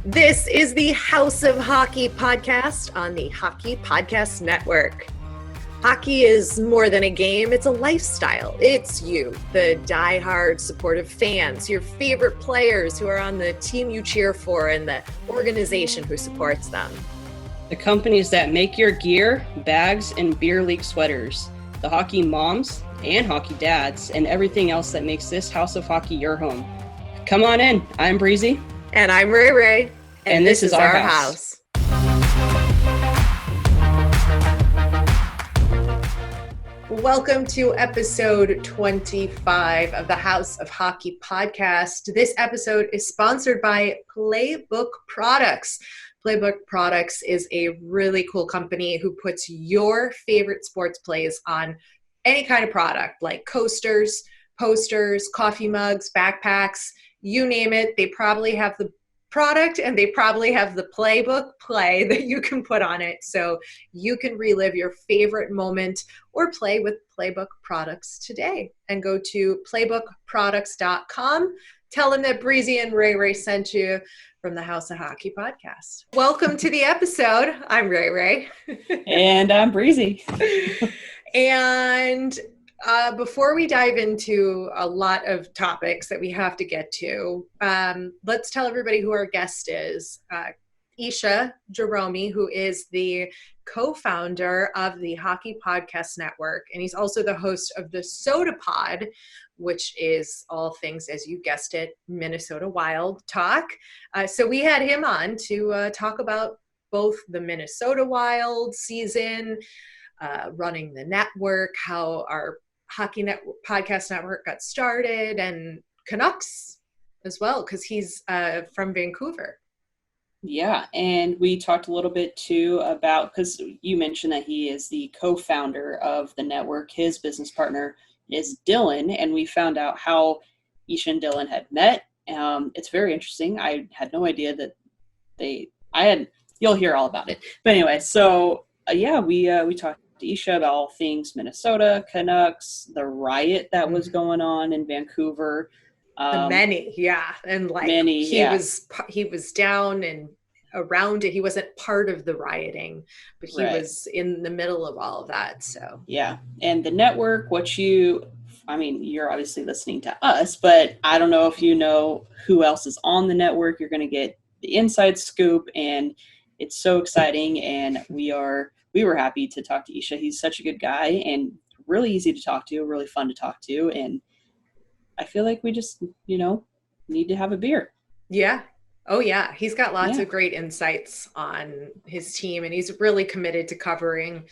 This is the House of Hockey podcast on the Hockey Podcast Network. Hockey is more than a game, it's a lifestyle. It's you, the diehard supportive fans, your favorite players who are on the team you cheer for and the organization who supports them. The companies that make your gear, bags, and beer league sweaters. The hockey moms and hockey dads and everything else that makes this House of Hockey your home. Come on in. I'm Breezy. And I'm Rae Rae. And this is our house. Welcome to episode 25 of the House of Hockey podcast. This episode is sponsored by Playbook Products. Playbook Products is a really cool company who puts your favorite sports plays on any kind of product like coasters, posters, coffee mugs, backpacks, you name it. They probably have the product and they probably have the playbook play that you can put on it so you can relive your favorite moment or play with Playbook Products today. And go to playbookproducts.com. Tell them that Breezy and Rae Rae sent you from the House of Hockey podcast. Welcome to the episode. I'm Rae Rae. And I'm Breezy. And before we dive into a lot of topics that we have to get to, let's tell everybody who our guest is. Isha Jahromi, who is the co-founder of the Hockey Podcast Network, and he's also the host of the Soda Pod, which is all things, as you guessed it, Minnesota Wild talk. So we had him on to talk about both the Minnesota Wild season, running the network, how our Hockey Podcast Network got started, and Canucks as well, because he's from Vancouver. Yeah, and we talked a little bit too about, because you mentioned that he is the co-founder of the network. His business partner is Dylan, and we found out how Isha and Dylan had met. It's very interesting. I had no idea that you'll hear all about it. But anyway, so we talked to Isha about all things Minnesota, Canucks, the riot that was going on in Vancouver. He was down and around it. He wasn't part of the rioting, but he was in the middle of all of that. So yeah, and the network, you're obviously listening to us, but I don't know if you know who else is on the network. You're going to get the inside scoop, and it's so exciting. And we were happy to talk to Isha. He's such a good guy and really easy to talk to, really fun to talk to. And I feel like we just, need to have a beer. Yeah. Oh yeah. He's got lots of great insights on his team, and he's really committed to covering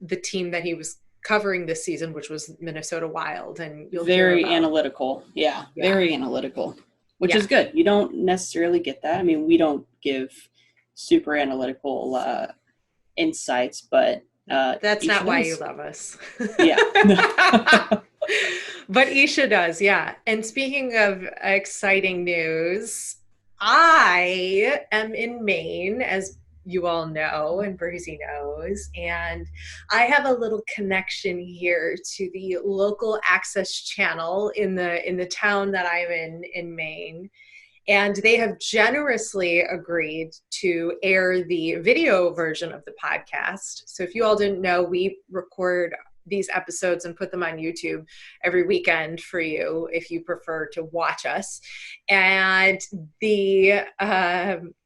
the team that he was covering this season, which was Minnesota Wild. And you'll very analytical. Yeah. Very analytical, which is good. You don't necessarily get that. I mean, we don't give super analytical, insights, but that's Isha not why does. You love us. Yeah. But Isha does, yeah. And speaking of exciting news, I am in Maine, as you all know, and Breezy knows, and I have a little connection here to the local access channel in the town that I'm in Maine. And they have generously agreed to air the video version of the podcast. So if you all didn't know, we record these episodes and put them on YouTube every weekend for you if you prefer to watch us. And the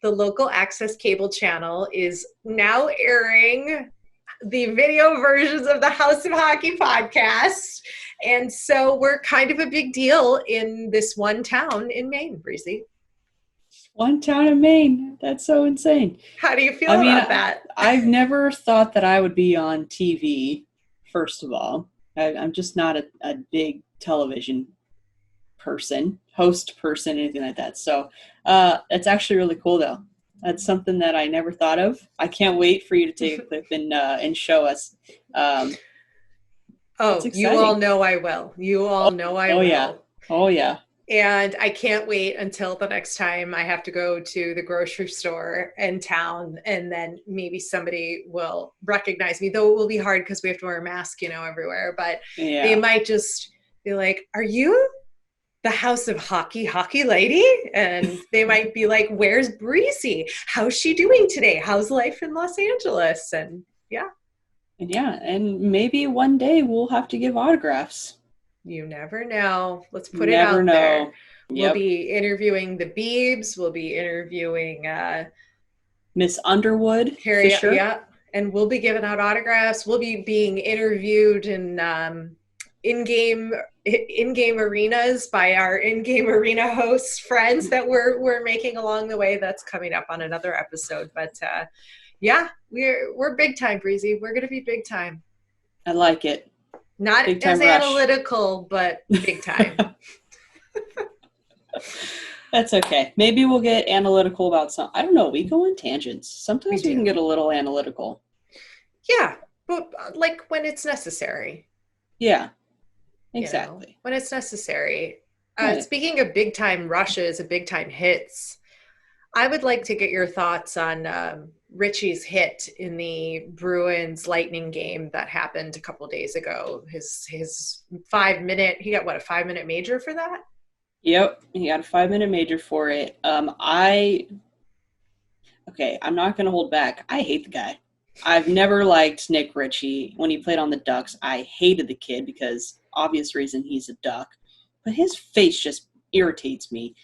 local access cable channel is now airing the video versions of the House of Hockey podcast. And so we're kind of a big deal in this one town in Maine, Breezy. One town in Maine. That's so insane. How do you feel about that? I've never thought that I would be on TV, first of all. I'm just not a big television host person, anything like that. So it's actually really cool, though. That's something that I never thought of. I can't wait for you to take a clip and show us. You all know I will. You all know I will. Yeah. Oh, yeah. And I can't wait until the next time I have to go to the grocery store in town, and then maybe somebody will recognize me, though it will be hard because we have to wear a mask, everywhere. But they might just be like, "Are you the house of hockey lady, and they might be like, where's Breezy? How's she doing today? How's life in Los Angeles? And yeah, And yeah, and maybe one day we'll have to give autographs. you never know. Let's put it Never out there. know. We'll Yep. be interviewing the Beebs. We'll be interviewing Miss Underwood Carrie. Fisher. Yeah, and we'll be giving out autographs. We'll be being interviewed in in-game in-game arenas by our in-game arena hosts friends that we're making along the way. That's coming up on another episode. But yeah, we're big time, Breezy. We're gonna be big time. I like it. Not Big as time rush. analytical, but big time. That's okay. Maybe we'll get analytical about some. I don't know. We go on tangents. We Sometimes we can do. get a little analytical. Yeah, but like when it's necessary, Yeah, you know, exactly. when it's necessary. Right. Speaking of big time rushes and big time hits, I would like to get your thoughts on Richie's hit in the Bruins Lightning game that happened a couple days ago. His 5 minute, he got what, a 5 minute major for that? Yep. He got a 5-minute major for it. Okay, I'm not going to hold back. I hate the guy. I've never liked Nick Ritchie. When he played on the Ducks, I hated the kid because obvious reason he's a Duck. But his face just irritates me.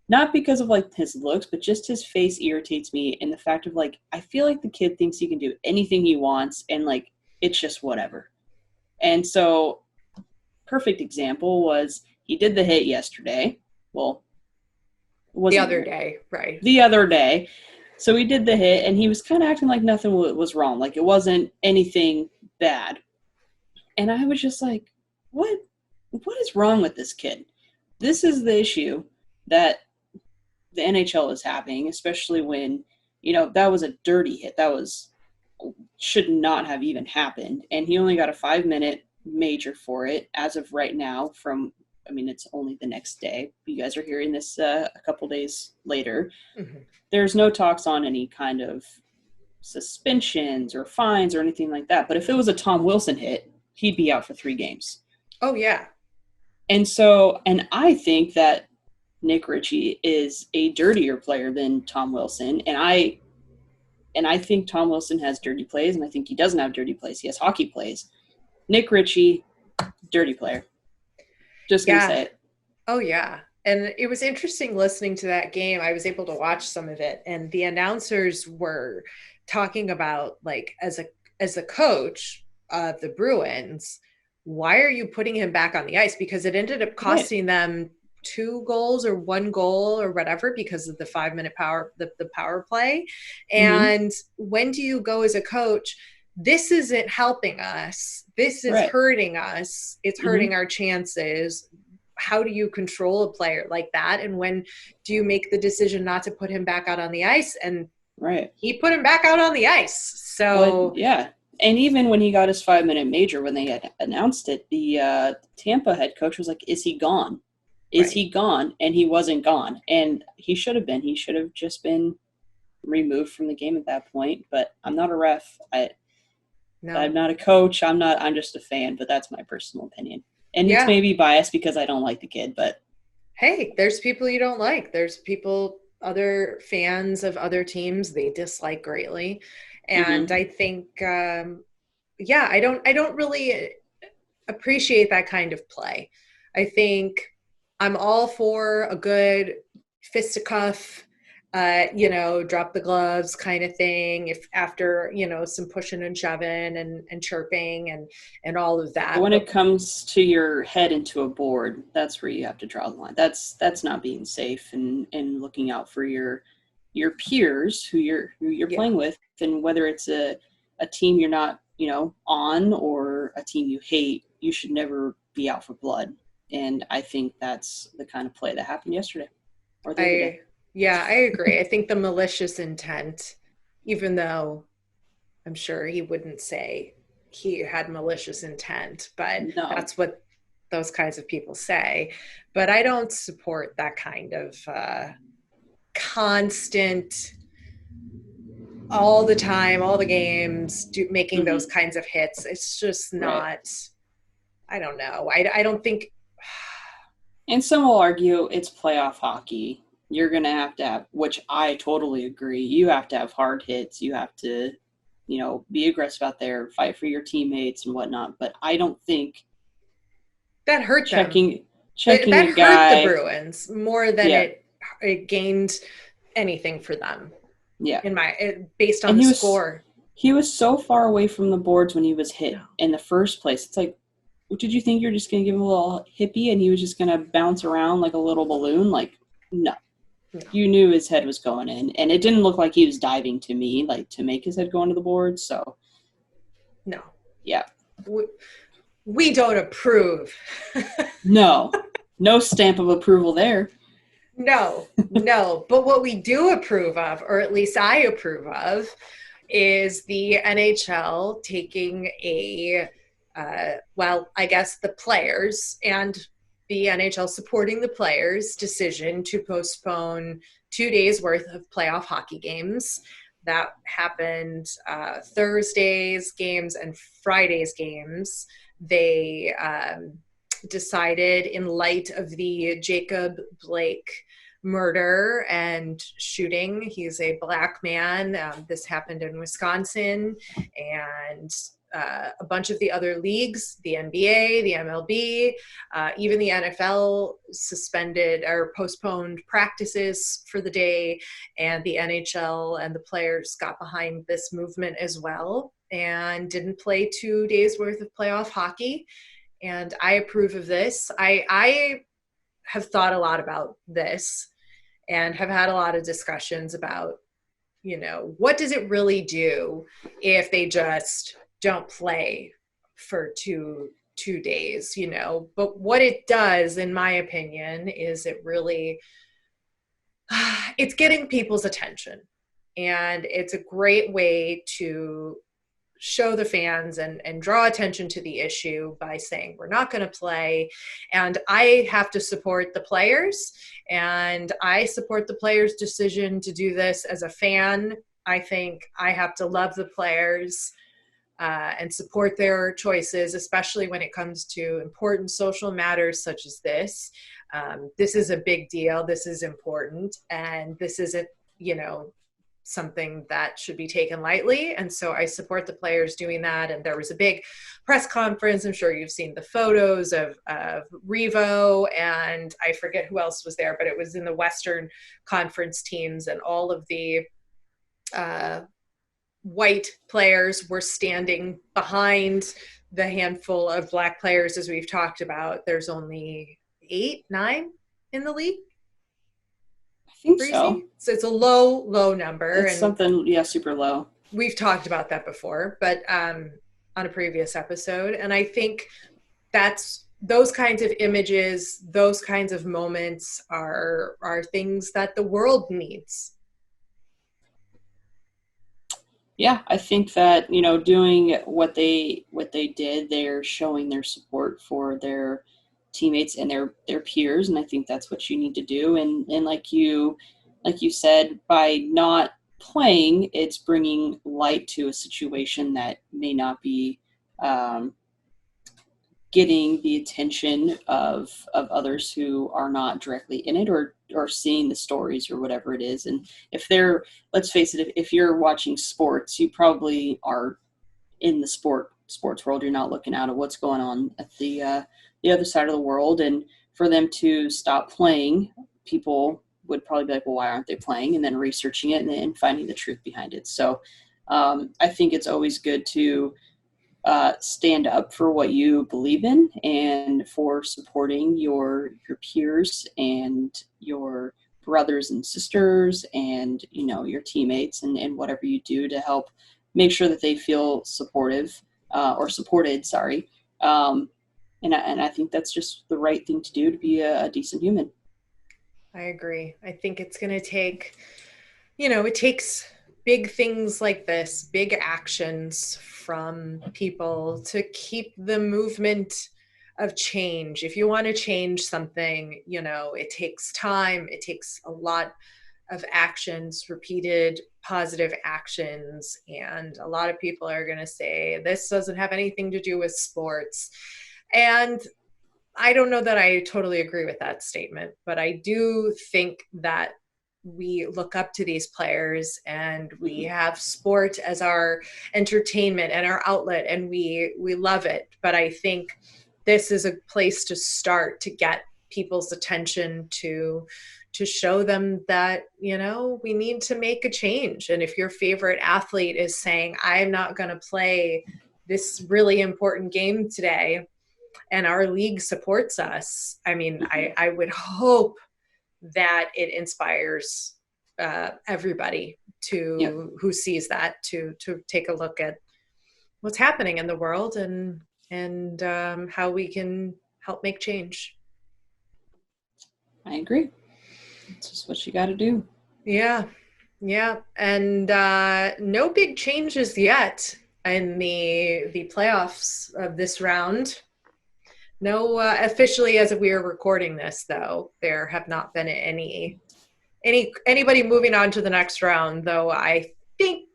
Not because of like his looks, but just his face irritates me, and the fact of like I feel like the kid thinks he can do anything he wants and like it's just whatever. And so perfect example was he did the hit yesterday. Well, it The wasn't other even day, right? the other day. So he did the hit, and he was kind of acting like nothing was wrong, like it wasn't anything bad. And I was just like, what is wrong with this kid? This is the issue that the NHL is having, especially when, that was a dirty hit. That was should not have even happened. And he only got a 5-minute major for it as of right now it's only the next day. You guys are hearing this a couple days later. Mm-hmm. There's no talks on any kind of suspensions or fines or anything like that. But if it was a Tom Wilson hit, he'd be out for 3 games. Oh yeah, And I think that Nick Ritchie is a dirtier player than Tom Wilson. And I think Tom Wilson has dirty plays, and I think he doesn't have dirty plays. He has hockey plays. Nick Ritchie, dirty player. Just going to yeah. say it. Oh yeah. And it was interesting listening to that game. I was able to watch some of it, and the announcers were talking about, like, as a coach of the Bruins, why are you putting him back on the ice? Because it ended up Right. costing them 2 goals or 1 goal or whatever because of the 5 minute the power play. Mm-hmm. And when do you go as a coach? This isn't helping us. This is Right. hurting us. It's Mm-hmm. hurting our chances. How do you control a player like that? And when do you make the decision not to put him back out on the ice? And Right. he put him back out on the ice. Well, So, yeah. And even when he got his 5-minute major, when they had announced it, the Tampa head coach was like, "Is he gone? Is right. he gone?" And he wasn't gone, and he should have been. He should have just been removed from the game at that point. But I'm not a ref. I'm No. not a coach. I'm not. I'm just a fan. But that's my personal opinion, and it's Yeah. maybe biased because I don't like the kid. But Hey, there's people you don't like. There's people, other fans of other teams, they dislike greatly. And mm-hmm. I think, yeah, I don't really appreciate that kind of play. I think I'm all for a good fisticuff, drop the gloves kind of thing. If after some pushing and shoving and chirping and all of But that, when but it comes to your head into a board, that's where you have to draw the line. That's not being safe and looking out for your peers who you're yeah, playing with, and whether it's a team you're not on or a team you hate, you should never be out for blood. And I think that's the kind of play that happened yesterday or the other day. I yeah, I agree. I think the malicious intent, even though I'm sure he wouldn't say he had malicious intent, but No. that's what those kinds of people say. But I don't support that kind of constant, all the time, all the games, making those Mm-hmm. kinds of hits. It's just Right. not. I don't know. I don't think. And some will argue it's playoff hockey. You're going to have, which I totally agree. You have to have hard hits. You have to, be aggressive out there, fight for your teammates and whatnot. But I don't think That hurt them. checking checking That a hurt the guy, Bruins more than yeah, it gained anything for them yeah. based on And the he was score. he was so far away from the boards when he was hit No, in the first place. It's like, did you think you're just going to give him a little hippie and he was just going to bounce around like a little balloon? Like, no. no, You knew his head was going in, and it didn't look like he was diving to me, like to make his head go into the board. So, no. yeah, We don't approve. no stamp of approval there. No, no. But what we do approve of, or at least I approve of, is the NHL taking I guess the players and the NHL supporting the players' decision to postpone 2 days worth of playoff hockey games. That happened Thursday's games and Friday's games. They decided, in light of the Jacob Blake murder and shooting. He's a Black man. This happened in Wisconsin, and a bunch of the other leagues, the NBA, the MLB, even the NFL suspended or postponed practices for the day, and the NHL and the players got behind this movement as well and didn't play 2 days worth of playoff hockey. And I approve of this. I have thought a lot about this and have had a lot of discussions about, what does it really do if they just don't play for two days, But what it does, in my opinion, is it really it's getting people's attention. And it's a great way to show the fans and draw attention to the issue by saying we're not going to play. And I have to support the players, and I support the players' decision to do this as a fan. I think I have to love the players and support their choices, especially when it comes to important social matters such as this. This is a big deal. This is important. And this isn't, something that should be taken lightly. And so I support the players doing that. And there was a big press conference. I'm sure you've seen the photos of Revo, and I forget who else was there, but it was in the Western Conference teams, and all of the white players were standing behind the handful of Black players. As we've talked about, there's only 8, 9 in the league. I think so. Breezy. So it's a low number. It's And something, yeah, super low. we've talked about that before, but on a previous episode. And I think that's those kinds of images, those kinds of moments are things that the world needs. Yeah, I think that, doing what they did, they're showing their support for their teammates and their peers, and I think that's what you need to do. And like you said, by not playing, it's bringing light to a situation that may not be getting the attention of others who are not directly in it, or seeing the stories or whatever it is. And if they're, let's face it, if you're watching sports, you probably are in the sports world. You're not looking out at what's going on at the other side of the world. And for them to stop playing, people would probably be like, well, why aren't they playing? And then researching it and finding the truth behind it. So I think it's always good to stand up for what you believe in, and for supporting your peers and your brothers and sisters, and your teammates, and whatever you do to help make sure that they feel supportive, or supported, sorry. And I think that's just the right thing to do to be a decent human. I agree. I think it's going to take, it takes big things like this, big actions from people to keep the movement of change. If you want to change something, it takes time. It takes a lot of actions, repeated positive actions. And a lot of people are going to say, this doesn't have anything to do with sports. And I don't know that I totally agree with that statement, but I do think that we look up to these players and we Mhm. have sport as our entertainment and our outlet, and we love it. But I think this is a place to start to get people's attention to show them that, you know, we need to make a change. And if your favorite athlete is saying, I'm not going to play this really important game today, and our league supports us, I mean, Mhm. I would hope that it inspires everybody Yep, to who sees that to take a look at what's happening in the world, and how we can help make change. I agree. It's just what you got to do. Yeah, yeah, and no big changes yet in the playoffs of this round. No, officially as we are recording this, though, there have not been anybody moving on to the next round. Though I think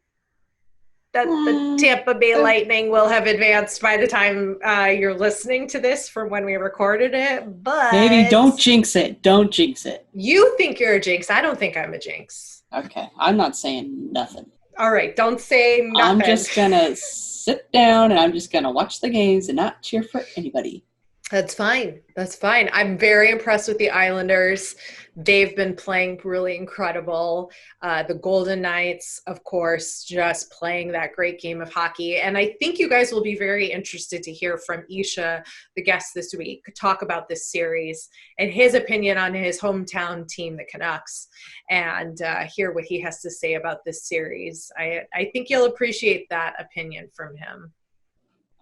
that the Mm, Tampa Bay uh, Lightning will have advanced by the time you're listening to this from when we recorded it. maybe But don't jinx it. Don't jinx it. you think you're a jinx. I don't think I'm a jinx. Okay, I'm not saying nothing. All right, don't say I'm nothing. just gonna sit down and I'm just gonna watch the games and not cheer for anybody. That's fine. That's fine. I'm very impressed with the Islanders. They've been playing really incredible. The Golden Knights, of course, just playing that great game of hockey. And I think you guys will be very interested to hear from Isha, the guest this week, talk about this series and his opinion on his hometown team, the Canucks, and hear what he has to say about this series. I think you'll appreciate that opinion from him.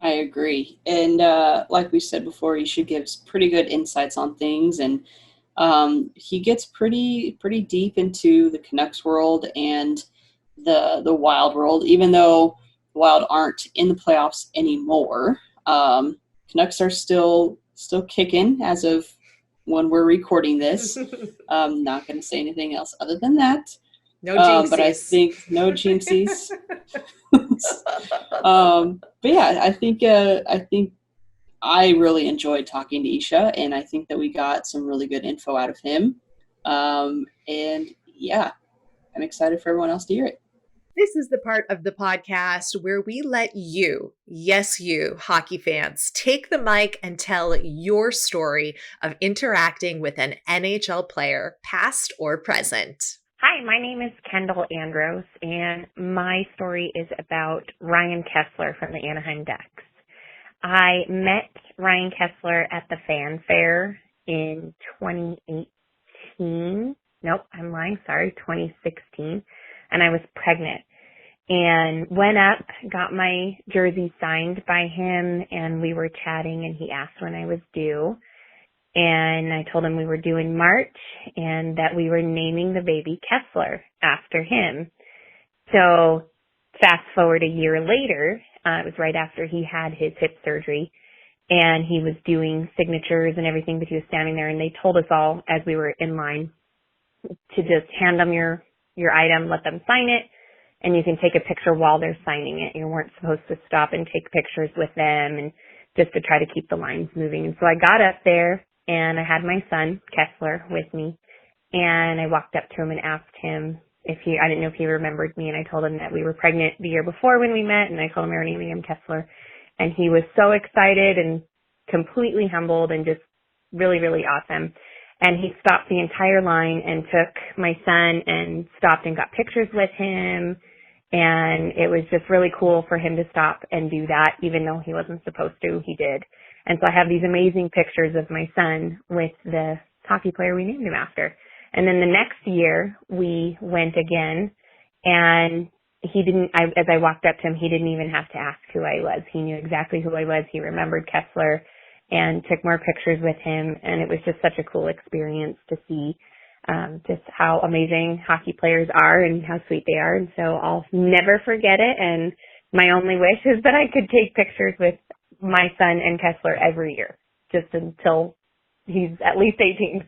I agree. And like we said before, he should gives pretty good insights on things, and he gets pretty deep into the Canucks world and the Wild world. Even though the Wild aren't in the playoffs anymore, Canucks are still kicking as of when we're recording this. Not going to say anything else other than that. No But I jinxies. think no jinxies. But yeah, I think I really enjoyed talking to Isha, and I think that we got some really good info out of him. And yeah, I'm excited for everyone else to hear it. This is the part of the podcast where we let you, yes, you, hockey fans, take the mic and tell your story of interacting with an NHL player, past or present. Hi, my name is Kendall Andros, and my story is about Ryan Kessler from the Anaheim Ducks. I met Ryan Kessler at the Fan Fair in 2018. Nope, I'm lying. Sorry, 2016. And I was pregnant and went up, got my jersey signed by him, and we were chatting, and he asked when I was due. And I told him we were due in March and that we were naming the baby Kessler after him. So fast forward a year later, it was right after he had his hip surgery, and he was doing signatures and everything, but he was standing there, and they told us all as we were in line to just hand them your item, let them sign it, and you can take a picture while they're signing it. You weren't supposed to stop and take pictures with them, and just to try to keep the lines moving. And so I got up there, and I had my son, Kessler, with me, and I walked up to him and asked him I didn't know if he remembered me, and I told him that we were pregnant the year before when we met, and I told him we were naming him Kessler. And he was so excited and completely humbled and just really, really awesome. And he stopped the entire line and took my son and stopped and got pictures with him. And it was just really cool for him to stop and do that, even though he wasn't supposed to, he did. And so I have these amazing pictures of my son with the hockey player we named him after. And then the next year we went again, and as I walked up to him, he didn't even have to ask who I was. He knew exactly who I was. He remembered Kessler and took more pictures with him. And it was just such a cool experience to see just how amazing hockey players are and how sweet they are. And so I'll never forget it. And my only wish is that I could take pictures with my son and Kessler every year, just until he's at least 18.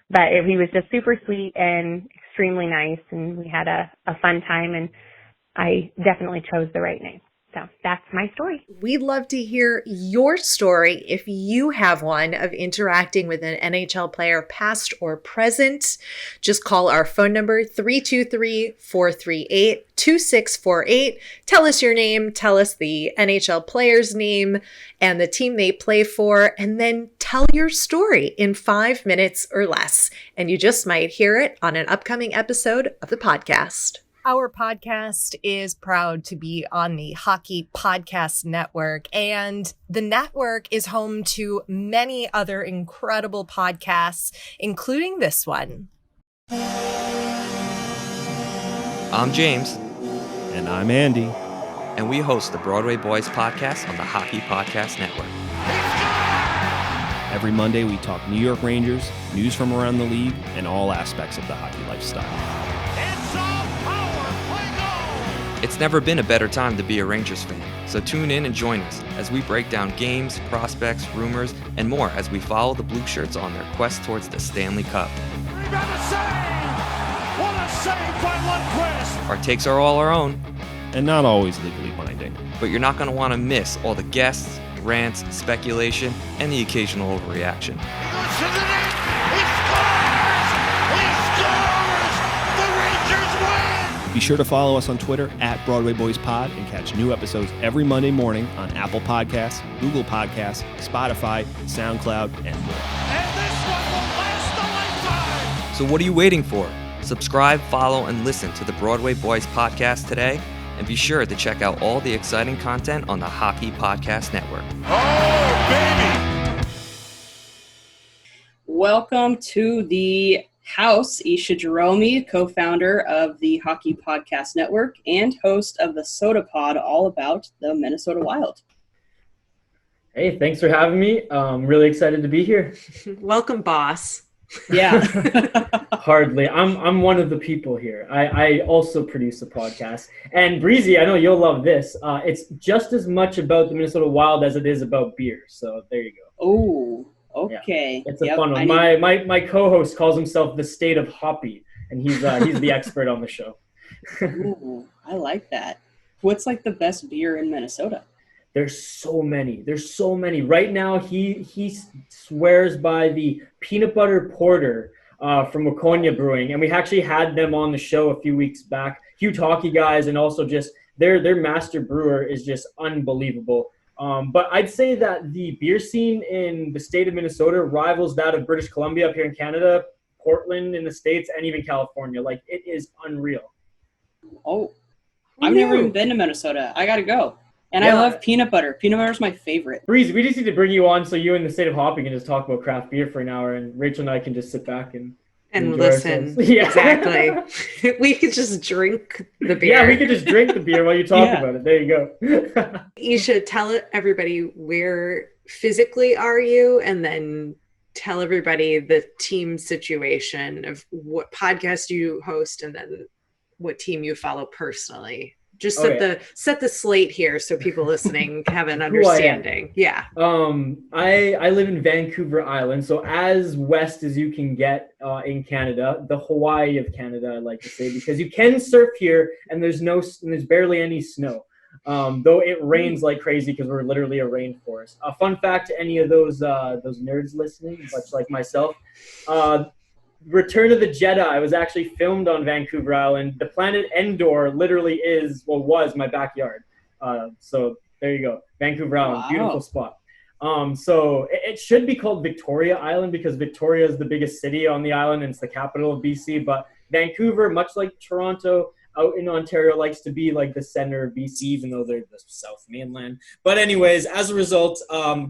But he was just super sweet and extremely nice, and we had a fun time, and I definitely chose the right name. So that's my story. We'd love to hear your story if you have one of interacting with an NHL player, past or present. Just call our phone number 323-438-2648. Tell us your name, tell us the NHL player's name and the team they play for, and then tell your story in 5 minutes or less. And you just might hear it on an upcoming episode of the podcast. Our podcast is proud to be on the Hockey Podcast Network, and the network is home to many other incredible podcasts, including this one. I'm James. And I'm Andy. And we host the Broadway Boys podcast on the Hockey Podcast Network. Every Monday we talk New York Rangers, news from around the league, and all aspects of the hockey lifestyle. It's never been a better time to be a Rangers fan, so tune in and join us as we break down games, prospects, rumors, and more as we follow the Blue Shirts on their quest towards the Stanley Cup. Rebound a save! What a save by Lundqvist! Our takes are all our own, And not always legally binding. but you're not going to want to miss all the guests, rants, speculation, and the occasional overreaction. He goes to the net! He scores! He scores! The Rangers win! Be sure to follow us on Twitter at Broadway Boys Pod and catch new episodes every Monday morning on Apple Podcasts, Google Podcasts, Spotify, SoundCloud, and more. And this one will last a lifetime! So what are you waiting for? Subscribe, follow, and listen to the Broadway Boys podcast today, and be sure to check out all the exciting content on the Hockey Podcast Network. Oh, baby! Welcome to the house, Isha Jahromi, co-founder of the Hockey Podcast Network and host of the Soda Pod, all about the Minnesota Wild. Hey, thanks for having me. I'm really excited to be here. Welcome, boss. Yeah. Hardly. I'm one of the people here. I also produce a podcast. And Breezy, I know you'll love this. It's just as much about the Minnesota Wild as it is about beer. So there you go. Oh, okay. It's a fun one. My co-host calls himself the State of Hoppy, and he's the expert on the show. Ooh, I like that. What's like the best beer in Minnesota? There's so many. Right now, he swears by the peanut butter porter from Waconia Brewing, and we actually had them on the show a few weeks back. Huge hockey guys, and also just their master brewer is just unbelievable. But I'd say that the beer scene in the state of Minnesota rivals that of British Columbia up here in Canada, Portland in the States, and even California. Like, it is unreal. Oh, I've never even been to Minnesota. I gotta go. And I love peanut butter. Peanut butter is my favorite. Breeze, we just need to bring you on so you and the State of Hoppy can just talk about craft beer for an hour, and Rachel and I can just sit back and listen. Yeah. Exactly. We could just drink the beer. Yeah, we could just drink the beer while you talk about it. There you go. Isha, tell everybody where physically are you, and then tell everybody the team situation of what podcast you host and then what team you follow personally. Just set the slate here so people listening have an understanding. Yeah. I live in Vancouver Island, so as west as you can get in Canada, the Hawaii of Canada, I like to say, because you can surf here and there's barely any snow. Though it rains like crazy because we're literally a rainforest. A fun fact to any of those nerds listening, much like myself, Return of the Jedi was actually filmed on Vancouver Island. The planet Endor literally was my backyard. So there you go. Vancouver Island, beautiful spot. So it should be called Victoria Island because Victoria is the biggest city on the island and it's the capital of BC. But Vancouver, much like Toronto, out in Ontario, likes to be like the center of BC, even though they're the South Mainland. But anyways, as a result,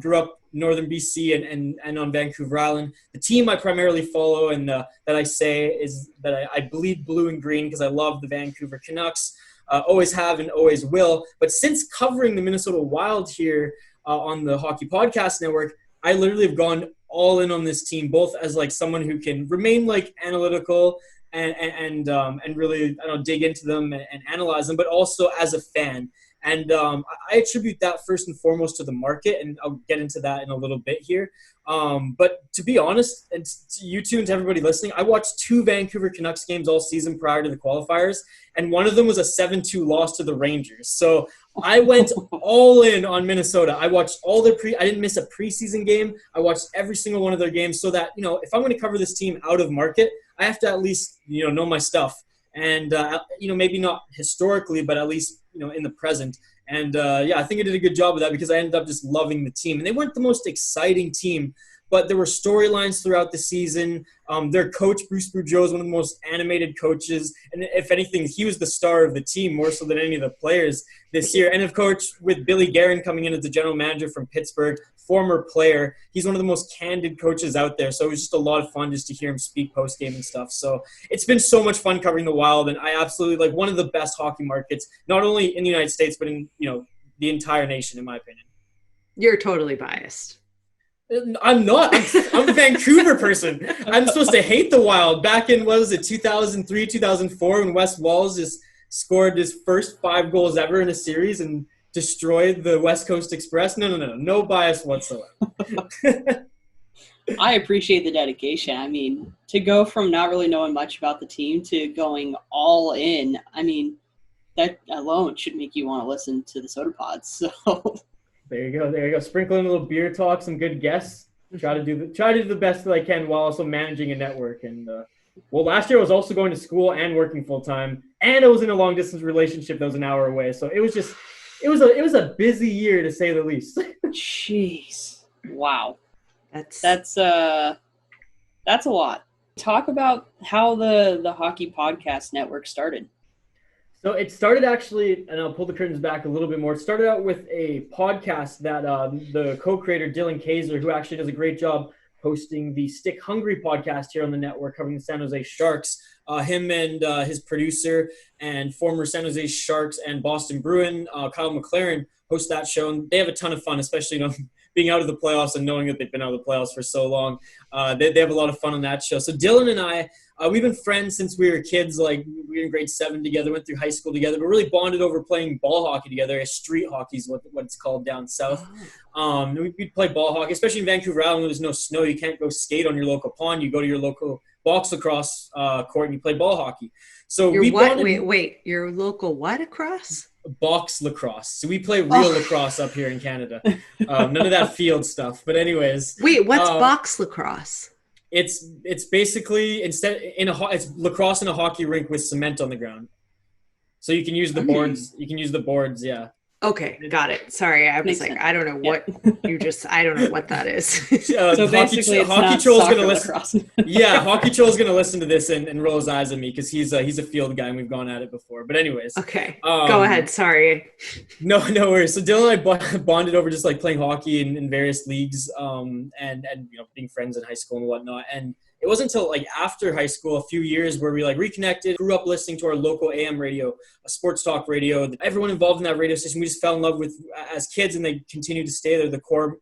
grew up northern BC and on Vancouver Island. The team I primarily follow and that I say is that I bleed blue and green because I love the Vancouver Canucks. Always have and always will. But since covering the Minnesota Wild here on the Hockey Podcast Network, I literally have gone all in on this team, both as like someone who can remain like analytical and really dig into them and analyze them, but also as a fan. And I attribute that first and foremost to the market, and I'll get into that in a little bit here. But to be honest, and to you two and to everybody listening, I watched 2 Vancouver Canucks games all season prior to the qualifiers, and one of them was a 7-2 loss to the Rangers. So I went all in on Minnesota. I watched all their I didn't miss a preseason game. I watched every single one of their games so that, if I'm going to cover this team out of market, I have to at least, know my stuff. And, maybe not historically, but at least, in the present. And, I think I did a good job of that because I ended up just loving the team. And they weren't the most exciting team, but there were storylines throughout the season. Their coach, Bruce Boudreau, is one of the most animated coaches. And if anything, he was the star of the team more so than any of the players this year. And, of course, with Billy Guerin coming in as the general manager from Pittsburgh, former player, he's one of the most candid coaches out there. So it was just a lot of fun just to hear him speak post-game and stuff. So it's been so much fun covering the Wild. And I absolutely one of the best hockey markets, not only in the United States, but in, the entire nation, in my opinion. You're totally biased. I'm not. I'm a Vancouver person. I'm supposed to hate the Wild. Back in, 2003, 2004, when Wes Walz just scored his first 5 goals ever in a series and destroyed the West Coast Express. No bias whatsoever. I appreciate the dedication. I mean, to go from not really knowing much about the team to going all in, I mean, that alone should make you want to listen to the Soda Pods. So there you go. Sprinkle in a little beer talk, some good guests. Try to do the best that I can while also managing a network. And last year I was also going to school and working full time, and I was in a long distance relationship that was an hour away. So it was a busy year to say the least. Jeez, wow, that's a lot. Talk about how the Hockey Podcast Network started. So it started actually, and I'll pull the curtains back a little bit more. It started out with a podcast that the co-creator Dylan Kaiser, who actually does a great job hosting the Stick Hungry podcast here on the network covering the San Jose Sharks. Him and his producer and former San Jose Sharks and Boston Bruin, Kyle McLaren, host that show. And they have a ton of fun, especially being out of the playoffs and knowing that they've been out of the playoffs for so long. They have a lot of fun on that show. So Dylan and I, we've been friends since we were kids. We were in grade 7 together, went through high school together, but really bonded over playing ball hockey together. Street hockey is what it's called down south. We'd play ball hockey, especially in Vancouver Island when there's no snow. You can't go skate on your local pond. You go to your local box lacrosse court and you play ball hockey. So Wait, your local what across? Box lacrosse. So we play real lacrosse up here in Canada. None of that field stuff. But anyways. Wait, what's box lacrosse? It's basically it's lacrosse in a hockey rink with cement on the ground. So you can use the boards. You can use the boards. Yeah. Okay, got it. Sorry, I was I don't know what I don't know what that is. So basically, Hockey Troll's gonna listen. Lacrosse. Yeah, Hockey Troll's gonna listen to this and roll his eyes at me because he's a field guy and we've gone at it before. But anyways, okay, go ahead. Sorry. No worries. So Dylan and I bonded over just playing hockey in various leagues, and being friends in high school and whatnot. And it wasn't until after high school, a few years, where we reconnected, grew up listening to our local AM radio, a sports talk radio. Everyone involved in that radio station, we just fell in love with as kids, and they continue to stay there. The core,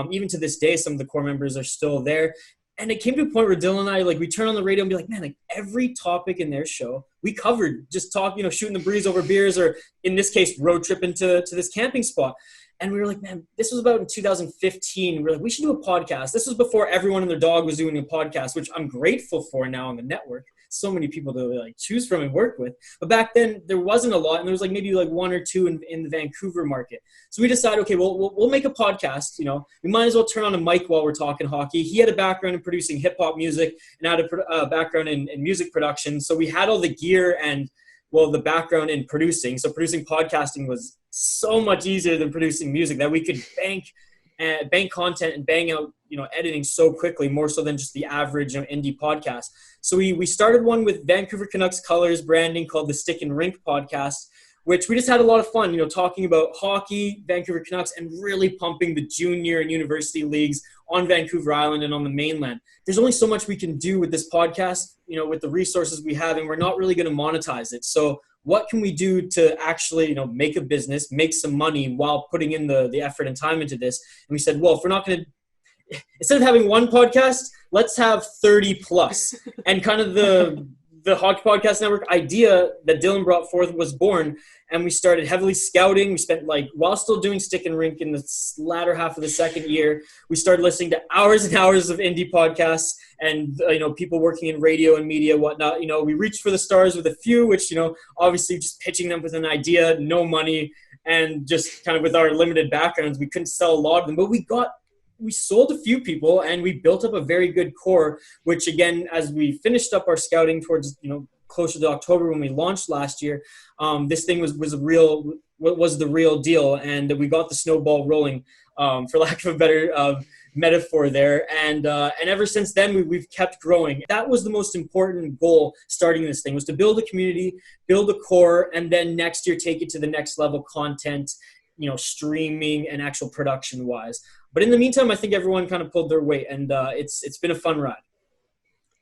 even to this day, some of the core members are still there. And it came to a point where Dylan and I, we turn on the radio and be like, man, every topic in their show we covered. Just talk, shooting the breeze over beers, or in this case, road trip to this camping spot. And we were like, man, this was about in 2015. We were like, we should do a podcast. This was before everyone and their dog was doing a podcast, which I'm grateful for now on the network. So many people to choose from and work with. But back then there wasn't a lot, and there was maybe 1 or 2 in the Vancouver market. So we decided, okay, we'll make a podcast. We might as well turn on a mic while we're talking hockey. He had a background in producing hip hop music and had a background in music production. So we had all the gear and the background in producing. So producing podcasting was so much easier than producing music, that we could bank content and bang out, editing so quickly, more so than just the average indie podcast. So we started one with Vancouver Canucks colors branding called the Stick and Rink podcast, which we just had a lot of fun, talking about hockey, Vancouver Canucks, and really pumping the junior and university leagues on Vancouver Island and on the mainland. There's only so much we can do with this podcast, with the resources we have, and we're not really going to monetize it. So what can we do to actually, make a business, make some money while putting in the effort and time into this? And we said, well, if we're not going to, instead of having one podcast, let's have 30 plus. And kind of the Hockey Podcast Network idea that Dylan brought forth was born. And we started heavily scouting. We spent while still doing Stick and Rink in the latter half of the second year, we started listening to hours and hours of indie podcasts and, people working in radio and media, whatnot. We reached for the stars with a few, which, obviously just pitching them with an idea, no money. and just kind of with our limited backgrounds, we couldn't sell a lot of them, but we sold a few people, and we built up a very good core, which again, as we finished up our scouting towards, closer to October when we launched last year, this thing was the real deal, and we got the snowball rolling, for lack of a better metaphor there. And ever since then, we've kept growing. That was the most important goal starting this thing, was to build a community, build a core, and then next year take it to the next level content, streaming and actual production wise. But in the meantime, I think everyone kind of pulled their weight, and it's been a fun ride.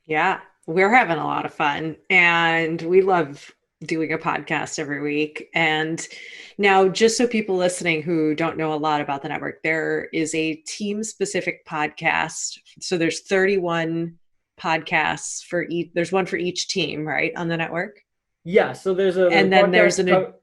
Yeah, we're having a lot of fun, and we love doing a podcast every week. And now, just so people listening who don't know a lot about the network, there is a team-specific podcast. So there's 31 podcasts for each. There's one for each team, right, on the network? Yeah. So there's and then there's an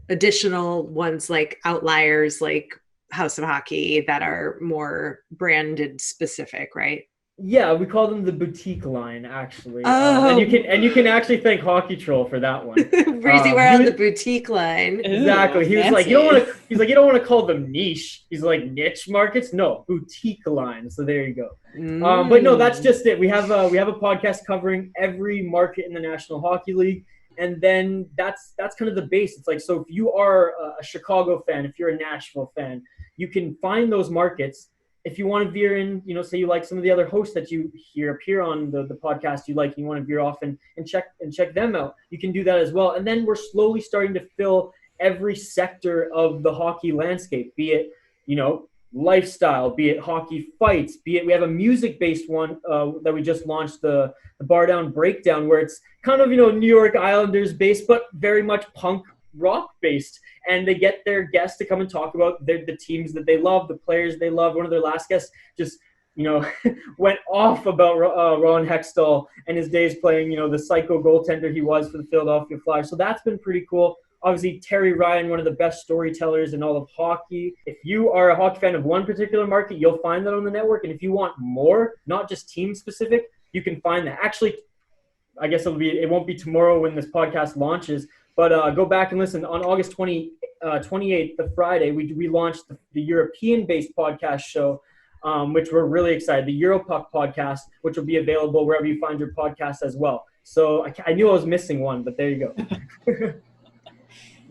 additional ones like outliers, like House of Hockey, that are more branded specific, right? Yeah, we call them the boutique line, actually. Oh. And you can actually thank Hockey Troll for that one. Breezy, we're on the boutique line. Exactly. He was fancy. like, you don't want to call them niche. He's like, niche markets? No, boutique line. So there you go. But no, that's just it. We have a podcast covering every market in the National Hockey League. And then that's kind of the base. It's like, so if you are a Chicago fan, if you're a Nashville fan, you can find those markets. If you want to veer in, say you like some of the other hosts that you hear appear on the podcast you like, and you want to veer off and check them out, you can do that as well. And then we're slowly starting to fill every sector of the hockey landscape, be it, lifestyle, be it hockey fights, be it, we have a music-based one that we just launched, the Bar Down Breakdown, where it's kind of, New York Islanders based, but very much punk rock based, and they get their guests to come and talk about the teams that they love, the players they love. One of their last guests just went off about Ron Hextall and his days playing the psycho goaltender he was for the Philadelphia Flyers. So that's been pretty cool. Obviously, Terry Ryan, one of the best storytellers in all of hockey. If you are a hockey fan of one particular market, you'll find that on the network. And if you want more, not just team specific, you can find that. Actually, I guess it won't be tomorrow when this podcast launches, but go back and listen. On August 28th, the Friday, we launched the European-based podcast show, which we're really excited. The Europuck podcast, which will be available wherever you find your podcast as well. So I knew I was missing one, but there you go.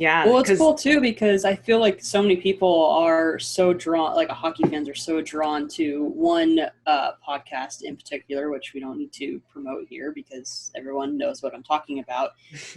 Yeah. Well, it's cool too, because I feel like so many people are so drawn, like hockey fans are so drawn to one podcast in particular, which we don't need to promote here because everyone knows what I'm talking about.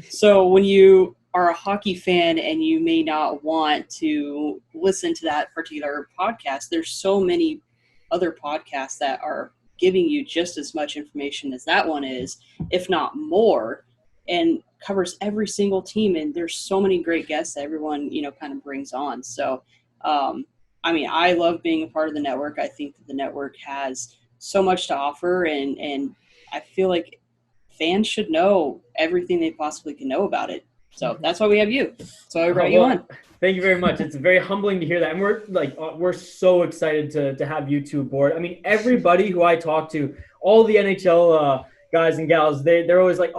So when you are a hockey fan and you may not want to listen to that particular podcast, there's so many other podcasts that are giving you just as much information as that one is, if not more, and covers every single team. And there's so many great guests that everyone, kind of brings on. So, I love being a part of the network. I think that the network has so much to offer, and I feel like fans should know everything they possibly can know about it. So that's why we have you. So I brought you on. Thank you very much. It's very humbling to hear that. And we're so excited to have you two aboard. I mean, everybody who I talk to, all the NHL guys and gals, they're always like,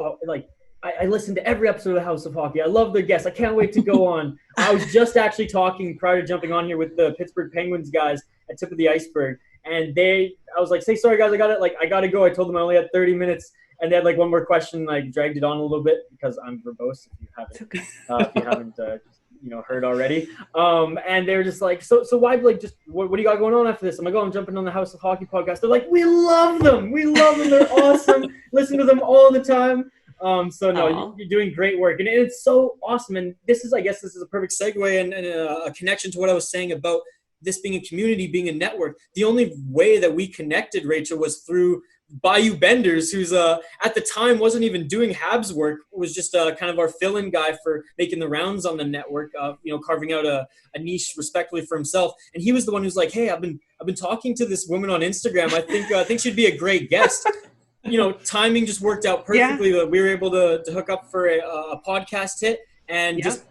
I listen to every episode of the House of Hockey. I love their guests. I can't wait to go on. I was just actually talking prior to jumping on here with the Pittsburgh Penguins guys at Tip of the Iceberg. And I was like, say, sorry guys, I got to go. I told them I only had 30 minutes. And they had one more question. I dragged it on a little bit because I'm verbose, if you haven't heard already. And they were just like, so why, what do you got going on after this? I'm like, I'm jumping on the House of Hockey podcast. They're like, we love them. They're awesome. Listen to them all the time. You're doing great work, and it's so awesome. And this is a perfect segue and a connection to what I was saying about this being a community, being a network. The only way that we connected, Rachel, was through Bayou Benders, who's at the time wasn't even doing Habs work, was just kind of our fill-in guy for making the rounds on the network, carving out a niche respectfully for himself. And he was the one who's like, hey, I've been talking to this woman on Instagram. I think she'd be a great guest. Timing just worked out perfectly. Yeah. We were able to hook up for a podcast hit, and just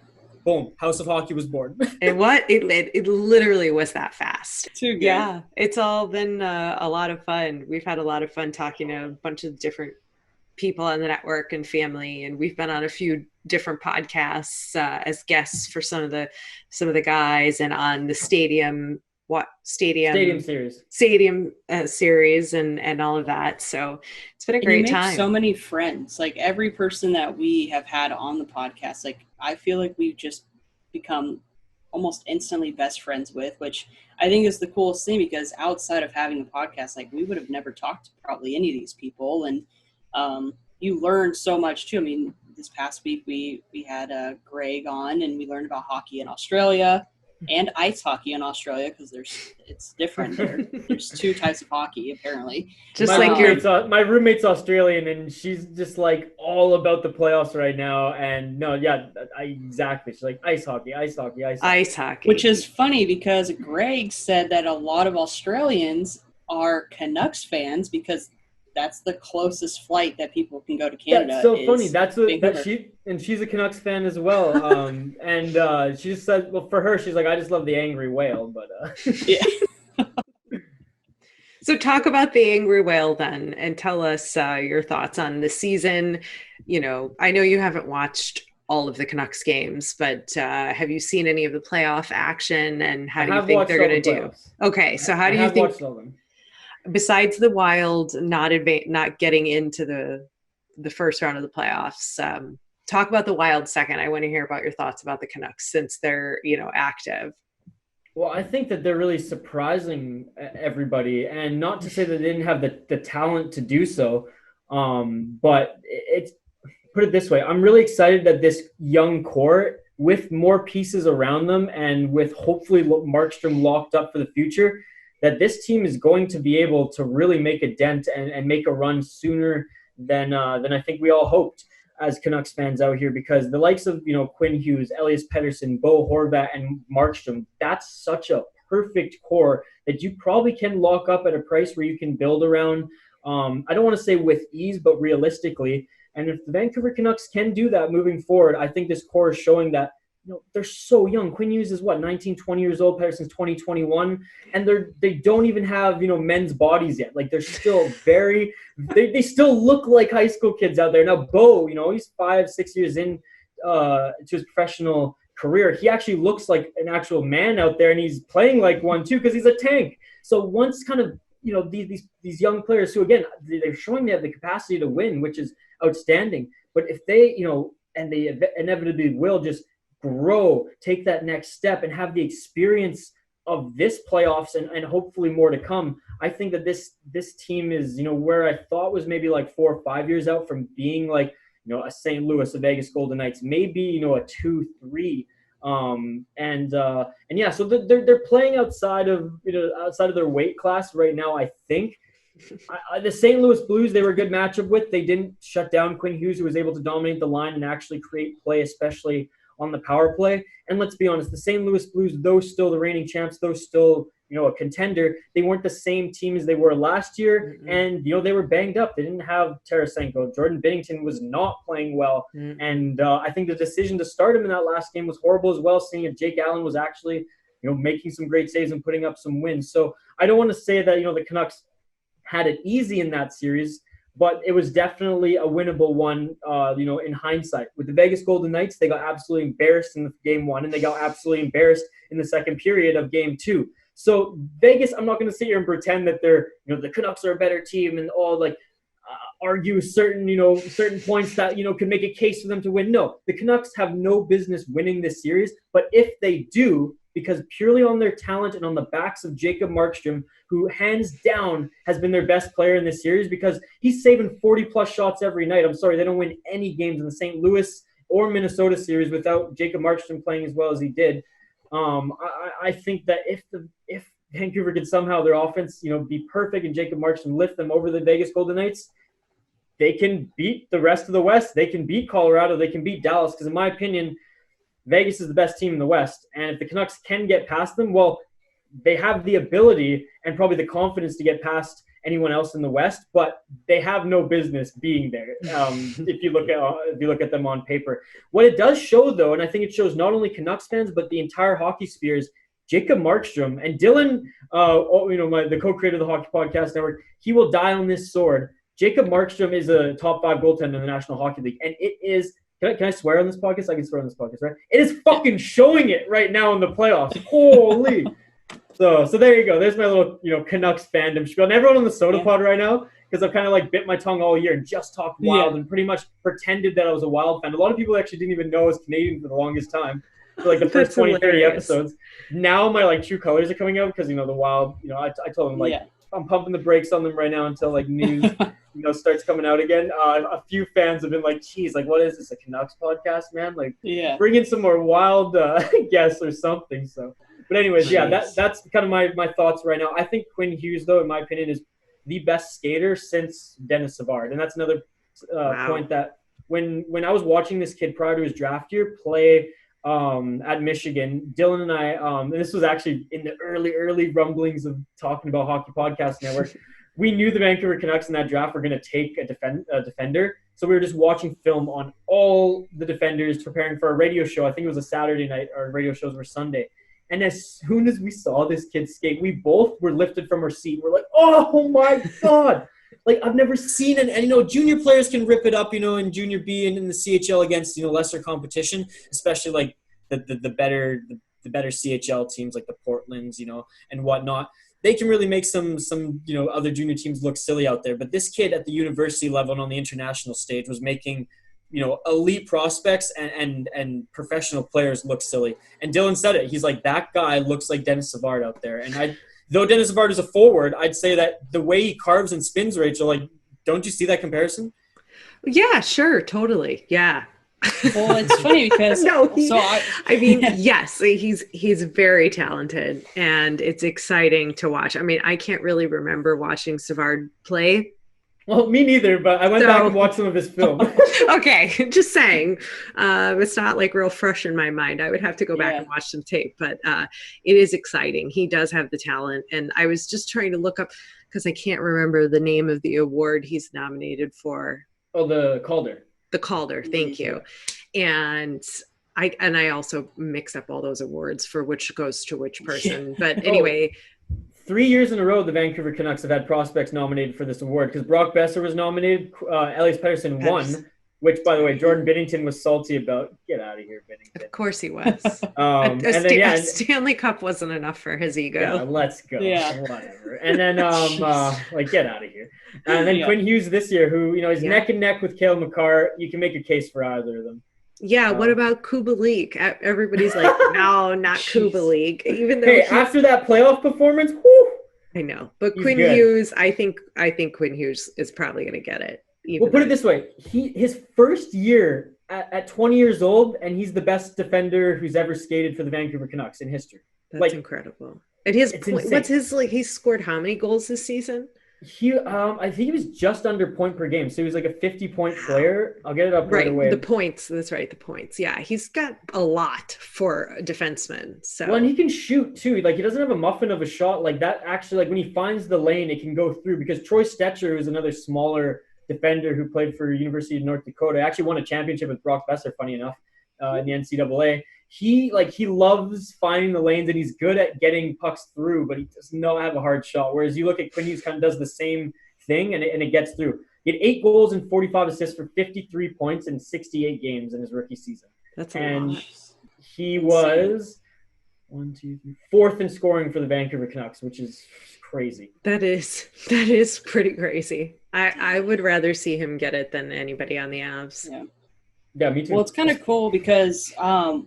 boom, House of Hockey was born. And it literally was that fast. Too good. Yeah, it's all been a lot of fun. We've had a lot of fun talking to a bunch of different people on the network and family, and we've been on a few different podcasts as guests for some of the guys, and on the stadium series and all of that. So it's been a great time. So many friends, like every person that we have had on the podcast, like I feel like we've just become almost instantly best friends with, which I think is the coolest thing, because outside of having the podcast, like we would have never talked to probably any of these people. And you learn so much too. I mean, this past week we had Greg on, and we learned about hockey in Australia and ice hockey in Australia, because it's different there. There's two types of hockey apparently. Just my roommate's Australian, and she's just like all about the playoffs right now. And exactly. She's like ice hockey. Which is funny, because Greg said that a lot of Australians are Canucks fans because that's the closest flight that people can go to Canada. That's so funny. She's a Canucks fan as well. And she just said, well, for her, she's like, I just love the angry whale. But yeah. So talk about the angry whale then, and tell us your thoughts on the season. You know, I know you haven't watched all of the Canucks games, but have you seen any of the playoff action, and how do you think they're going to do? Okay, so how do you think? Besides the Wild not getting into the first round of the playoffs, talk about the Wild second. I want to hear about your thoughts about the Canucks, since they're, active. Well, I think that they're really surprising everybody, and not to say that they didn't have the talent to do so, but it's, put it this way, I'm really excited that this young core, with more pieces around them and with hopefully Markstrom locked up for the future, that this team is going to be able to really make a dent and make a run sooner than I think we all hoped as Canucks fans out here, because the likes of, Quinn Hughes, Elias Pettersson, Bo Horvat, and Markstrom, that's such a perfect core that you probably can lock up at a price where you can build around. I don't want to say with ease, but realistically. And if the Vancouver Canucks can do that moving forward, I think this core is showing that they're so young. Quinn Hughes is 19, 20 years old, Pettersson's 20, 21, and they don't even have, men's bodies yet. Like, they're still very, they still look like high school kids out there. Now, Bo, he's 5-6 years in to his professional career. He actually looks like an actual man out there, and he's playing like one too, because he's a tank. So once kind of, these young players who, again, they're showing they have the capacity to win, which is outstanding. But if they, and they inevitably will just grow, take that next step, and have the experience of this playoffs and hopefully more to come, I think that this team is, where I thought was maybe like 4 or 5 years out from being like, a St. Louis, a Vegas Golden Knights, maybe, a 2-3. Yeah, so they're playing outside of their weight class right now, I think. The St. Louis Blues, they were a good matchup with. They didn't shut down Quinn Hughes, who was able to dominate the line and actually create play, especially on the power play. And let's be honest, the St. Louis Blues, though still the reigning champs, though still, a contender, they weren't the same team as they were last year. Mm-hmm. And, they were banged up. They didn't have Tarasenko. Jordan Binnington was not playing well. Mm-hmm. And I think the decision to start him in that last game was horrible as well, seeing if Jake Allen was actually, making some great saves and putting up some wins. So I don't want to say that, the Canucks had it easy in that series, but it was definitely a winnable one, in hindsight. With the Vegas Golden Knights, they got absolutely embarrassed in game one, and they got absolutely embarrassed in the second period of game two. So Vegas, I'm not going to sit here and pretend that they're, the Canucks are a better team and all argue certain points that, could make a case for them to win. No, the Canucks have no business winning this series, but if they do, because purely on their talent and on the backs of Jacob Markstrom, who hands down has been their best player in this series, because he's saving 40-plus shots every night. I'm sorry, they don't win any games in the St. Louis or Minnesota series without Jacob Markstrom playing as well as he did. I think that if Vancouver could somehow, their offense, be perfect and Jacob Markstrom lift them over the Vegas Golden Knights, they can beat the rest of the West. They can beat Colorado. They can beat Dallas, because in my opinion, Vegas is the best team in the West. And if the Canucks can get past them, well, they have the ability and probably the confidence to get past anyone else in the West, but they have no business being there. If you look at them on paper, what it does show, though, and I think it shows not only Canucks fans but the entire hockey sphere, is Jacob Markstrom and Dylan, the co-creator of the Hockey Podcast Network. He will die on this sword. Jacob Markstrom is a top 5 goaltender in the National Hockey League, and it is. Can I swear on this podcast? I can swear on this podcast, right? It is fucking showing it right now in the playoffs. Holy! So there you go. There's my little, Canucks fandom spiel. And everyone on the Soda Pod right now, because I've kind of bit my tongue all year and just talked Wild and pretty much pretended that I was a Wild fan. A lot of people actually didn't even know I was Canadian for the longest time, for the first 20, 30 episodes. Now my true colors are coming out because, the Wild, I told them I'm pumping the brakes on them right now until news, starts coming out again. A few fans have been geez, what is this, a Canucks podcast, man? Bring in some more Wild guests or something. So. But anyways, that's kind of my thoughts right now. I think Quinn Hughes, though, in my opinion, is the best skater since Dennis Savard. And that's another point that when I was watching this kid prior to his draft year play at Michigan, Dylan and I, and this was actually in the early rumblings of talking about Hockey Podcast Network, we knew the Vancouver Canucks in that draft were going to take a defender. So we were just watching film on all the defenders, preparing for a radio show. I think it was a Saturday night. Our radio shows were Sunday. And as soon as we saw this kid skate, we both were lifted from our seat. We're like, oh my God. I've never seen it. And, junior players can rip it up, in junior B and in the CHL against, lesser competition, especially the better CHL teams like the Portlands, and whatnot. They can really make some other junior teams look silly out there. But this kid at the university level and on the international stage was making elite prospects and professional players look silly. And Dylan said it. He's like, that guy looks like Dennis Savard out there. And though Dennis Savard is a forward, I'd say that the way he carves and spins, Rachel, don't you see that comparison? Yeah, sure. Totally. Yeah. Well, it's funny because yes, he's very talented and it's exciting to watch. I mean, I can't really remember watching Savard play. Well, me neither, but I went back and watched some of his film. Okay, just saying. It's not real fresh in my mind. I would have to go back and watch some tape, but it is exciting. He does have the talent. And I was just trying to look up, because I can't remember the name of the award he's nominated for. Oh, the Calder. The Calder, thank you. And I also mix up all those awards for which goes to which person. But anyway... 3 years in a row, the Vancouver Canucks have had prospects nominated for this award because Brock Besser was nominated, Elias Pettersson won, which, by the way, Jordan Binnington was salty about. Get out of here, Binnington. Of course he was. A Stanley Cup wasn't enough for his ego. Yeah, let's go. Yeah. Whatever. And then, get out of here. And then Quinn Hughes this year, who, is neck and neck with Cale Makar. You can make a case for either of them. Yeah, what about Kubalik? Everybody's like, no, not Kubalik. Even though after that playoff performance, whew, I know. But Quinn Hughes, I think Quinn Hughes is probably going to get it. Well, put it this way. His first year at 20 years old, and he's the best defender who's ever skated for the Vancouver Canucks in history. That's incredible. And what's his, he scored how many goals this season? I think he was just under point per game. So he was a 50-point player. I'll get it up right away. The points. That's right. The points. Yeah. He's got a lot for a defenseman. So. Well, and he can shoot too. He doesn't have a muffin of a shot like that. Actually, when he finds the lane, it can go through because Troy Stetcher, who's another smaller defender who played for University of North Dakota, actually won a championship with Brock Besser, funny enough, in the NCAA. He loves finding the lanes and he's good at getting pucks through, but he does not have a hard shot. Whereas you look at Quinn Hughes, kind of does the same thing and it gets through. He had 8 goals and 45 assists for 53 points in 68 games in his rookie season. That's a lot. He was 4th in scoring for the Vancouver Canucks, which is crazy. That is pretty crazy. I would rather see him get it than anybody on the Avs. Yeah. Yeah, me too. Well, it's kind of cool because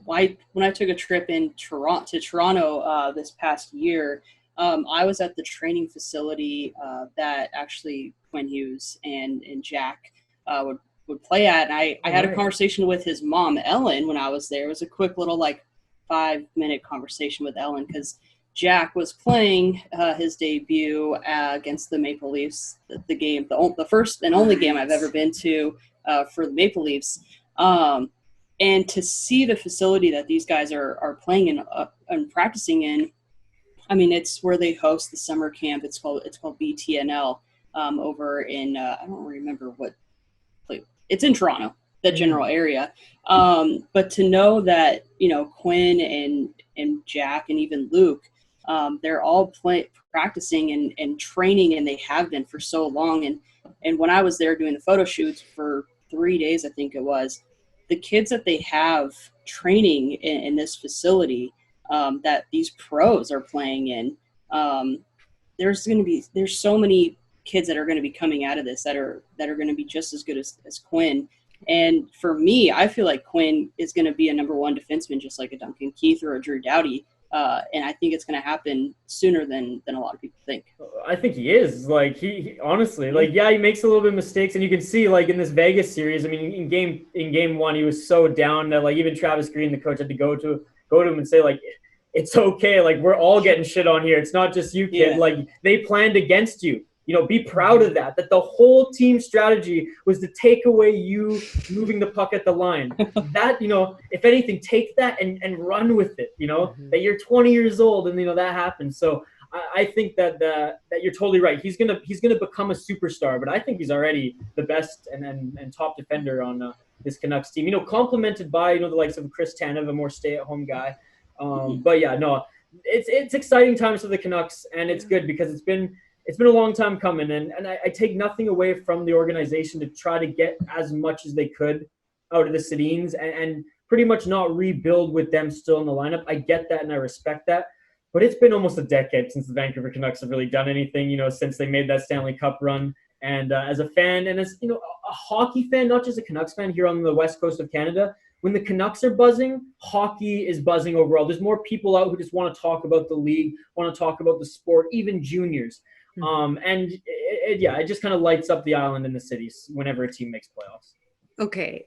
when I took a trip to Toronto this past year, I was at the training facility that actually Quinn Hughes and Jack would play at. And I had a conversation with his mom, Ellen, when I was there. It was a quick little 5-minute conversation with Ellen because Jack was playing his debut against the Maple Leafs, the game, the first and only game I've ever been to for the Maple Leafs. And to see the facility that these guys are playing in and practicing in, I mean, it's where they host the summer camp. It's called BTNL over in I don't remember what place. It's in Toronto, the general area. But to know that Quinn and Jack and even Luke, they're all practicing and training, and they have been for so long. And when I was there doing the photo shoots for 3 days, I think it was, the kids that they have training in this facility that these pros are playing in, there's so many kids that are going to be coming out of this that are going to be just as good as Quinn. And for me, I feel like Quinn is going to be a number one defenseman, just like a Duncan Keith or a Drew Doughty. And I think it's going to happen sooner than a lot of people think. I think he is. Like he honestly, like, yeah, he makes a little bit of mistakes, and you can see, like, in this Vegas series. I mean, in game one, he was so down that, like, even Travis Green, the coach, had to go to him and say, like, it's okay. Like, we're all getting shit on here. It's not just you, kid. Yeah. Like, they planned against you. You know, be proud of that the whole team strategy was to take away you moving the puck at the line. That, you know, if anything, take that and run with it, you know, that you're 20 years old and, you know, that happens. So I think that you're totally right. He's going to become a superstar, but I think he's already the best and top defender on this Canucks team, you know, complemented by, you know, the likes of Chris Tanev, a more stay-at-home guy. But yeah, no, it's exciting times for the Canucks, and it's good because it's been a long time coming, and I take nothing away from the organization to try to get as much as they could out of the Sedins and pretty much not rebuild with them still in the lineup. I get that and I respect that, but it's been almost a decade since the Vancouver Canucks have really done anything, you know, since they made that Stanley Cup run. And as a fan and as, you know, a hockey fan, not just a Canucks fan here on the west coast of Canada, when the Canucks are buzzing, hockey is buzzing overall. There's more people out who just want to talk about the league, want to talk about the sport, even juniors. And it just kind of lights up the island and the cities whenever a team makes playoffs. Okay.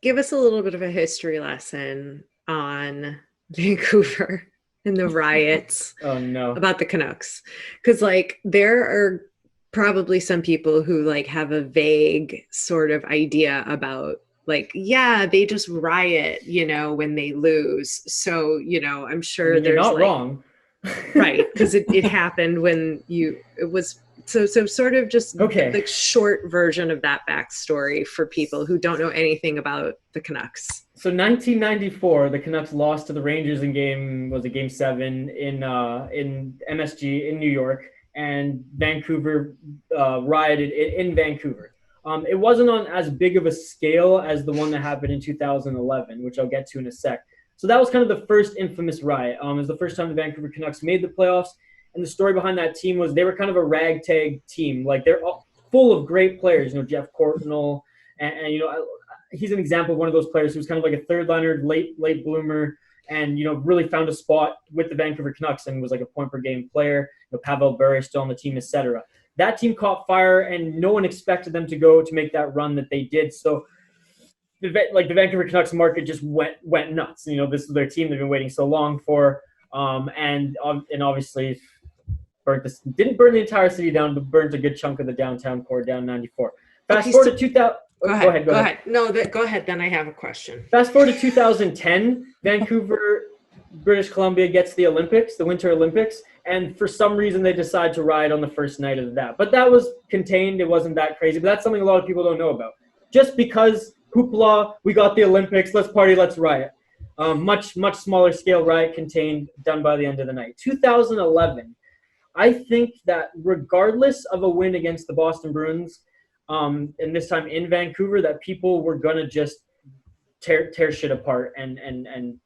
Give us a little bit of a history lesson on Vancouver and the riots. Oh no. About the Canucks. Because, like, there are probably some people who, like, have a vague sort of idea about, like, yeah, they just riot, you know, when they lose. So, you know, I'm sure you're not like, wrong. Right, because it happened when it was so sort of just the short version of that backstory for people who don't know anything about the Canucks. So 1994, the Canucks lost to the Rangers in game 7 in MSG in New York, and Vancouver rioted in Vancouver. It wasn't on as big of a scale as the one that happened in 2011, which I'll get to in a sec. So that was kind of the first infamous riot. It was the first time the Vancouver Canucks made the playoffs. And the story behind that team was they were kind of a ragtag team. Like, they're full of great players, you know, Jeff Courtnall. And you know, he's an example of one of those players who's kind of like a third liner, late bloomer, and, you know, really found a spot with the Vancouver Canucks and was like a point per game player. You know, Pavel Bure still on the team, etc. That team caught fire, and no one expected them to make that run that they did. So, the Vancouver Canucks market just went nuts. You know, this is their team they've been waiting so long for, and obviously didn't burn the entire city down, but burned a good chunk of the downtown core down 94. Fast forward to 2000. Go ahead. No, go ahead. Then I have a question. Fast forward to 2010. Vancouver, British Columbia gets the Olympics, the Winter Olympics, and for some reason they decide to riot on the first night of that. But that was contained. It wasn't that crazy. But that's something a lot of people don't know about. Just because hoopla, we got the Olympics, let's party, let's riot. Much smaller scale riot contained, done by the end of the night. 2011, I think that regardless of a win against the Boston Bruins, and this time in Vancouver, that people were gonna just tear shit apart and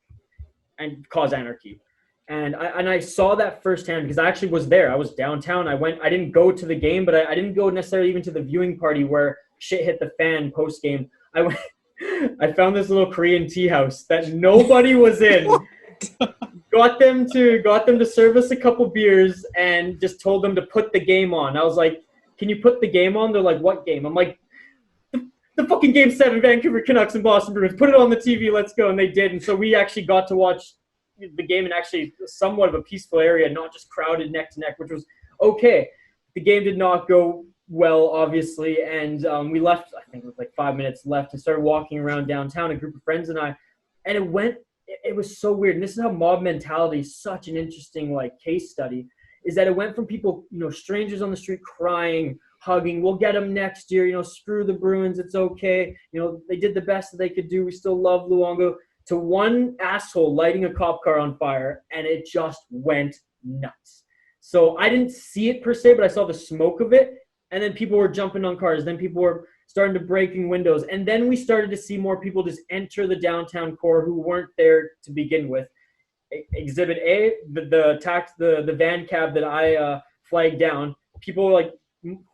cause anarchy. And I saw that firsthand because I actually was there. I was downtown. I didn't go to the game, but I didn't go necessarily even to the viewing party where shit hit the fan post game. I found this little Korean tea house that nobody was in. Got them to serve us a couple beers and just told them to put the game on. I was like, "Can you put the game on?" They're like, "What game?" I'm like, the fucking Game 7, Vancouver Canucks and Boston Bruins. Put it on the TV, let's go. And they did. And so we actually got to watch the game in actually somewhat of a peaceful area, not just crowded neck to neck, which was okay. The game did not go well, obviously, and we left, I think it was like 5 minutes left, and started walking around downtown, a group of friends and I, and it was so weird. And this is how mob mentality is such an interesting, like, case study, is that it went from people, you know, strangers on the street crying, hugging, we'll get them next year, you know, screw the Bruins, it's okay, you know, they did the best that they could do, we still love Luongo, to one asshole lighting a cop car on fire, and it just went nuts. So I didn't see it per se, but I saw the smoke of it. And then people were jumping on cars. Then people were starting to breaking windows. And then we started to see more people just enter the downtown core who weren't there to begin with. Exhibit A, the van cab that I flagged down. People were like,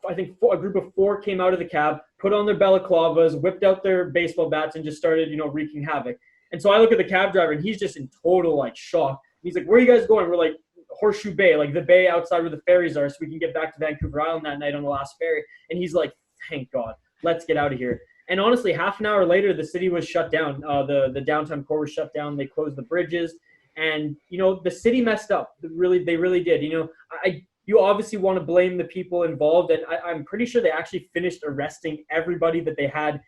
I think a group of 4 came out of the cab, put on their balaclavas, whipped out their baseball bats, and just started, wreaking havoc. And so I look at the cab driver, and he's just in total like shock. He's like, "Where are you guys going?" We're like, "Horseshoe Bay, like the bay outside where the ferries are, so we can get back to Vancouver Island that night on the last ferry." And he's like, "Thank God, let's get out of here." And honestly, half an hour later, the city was shut down. The downtown core was shut down. They closed the bridges, and the city messed up. They really did. You obviously want to blame the people involved, and I'm pretty sure they actually finished arresting everybody that they had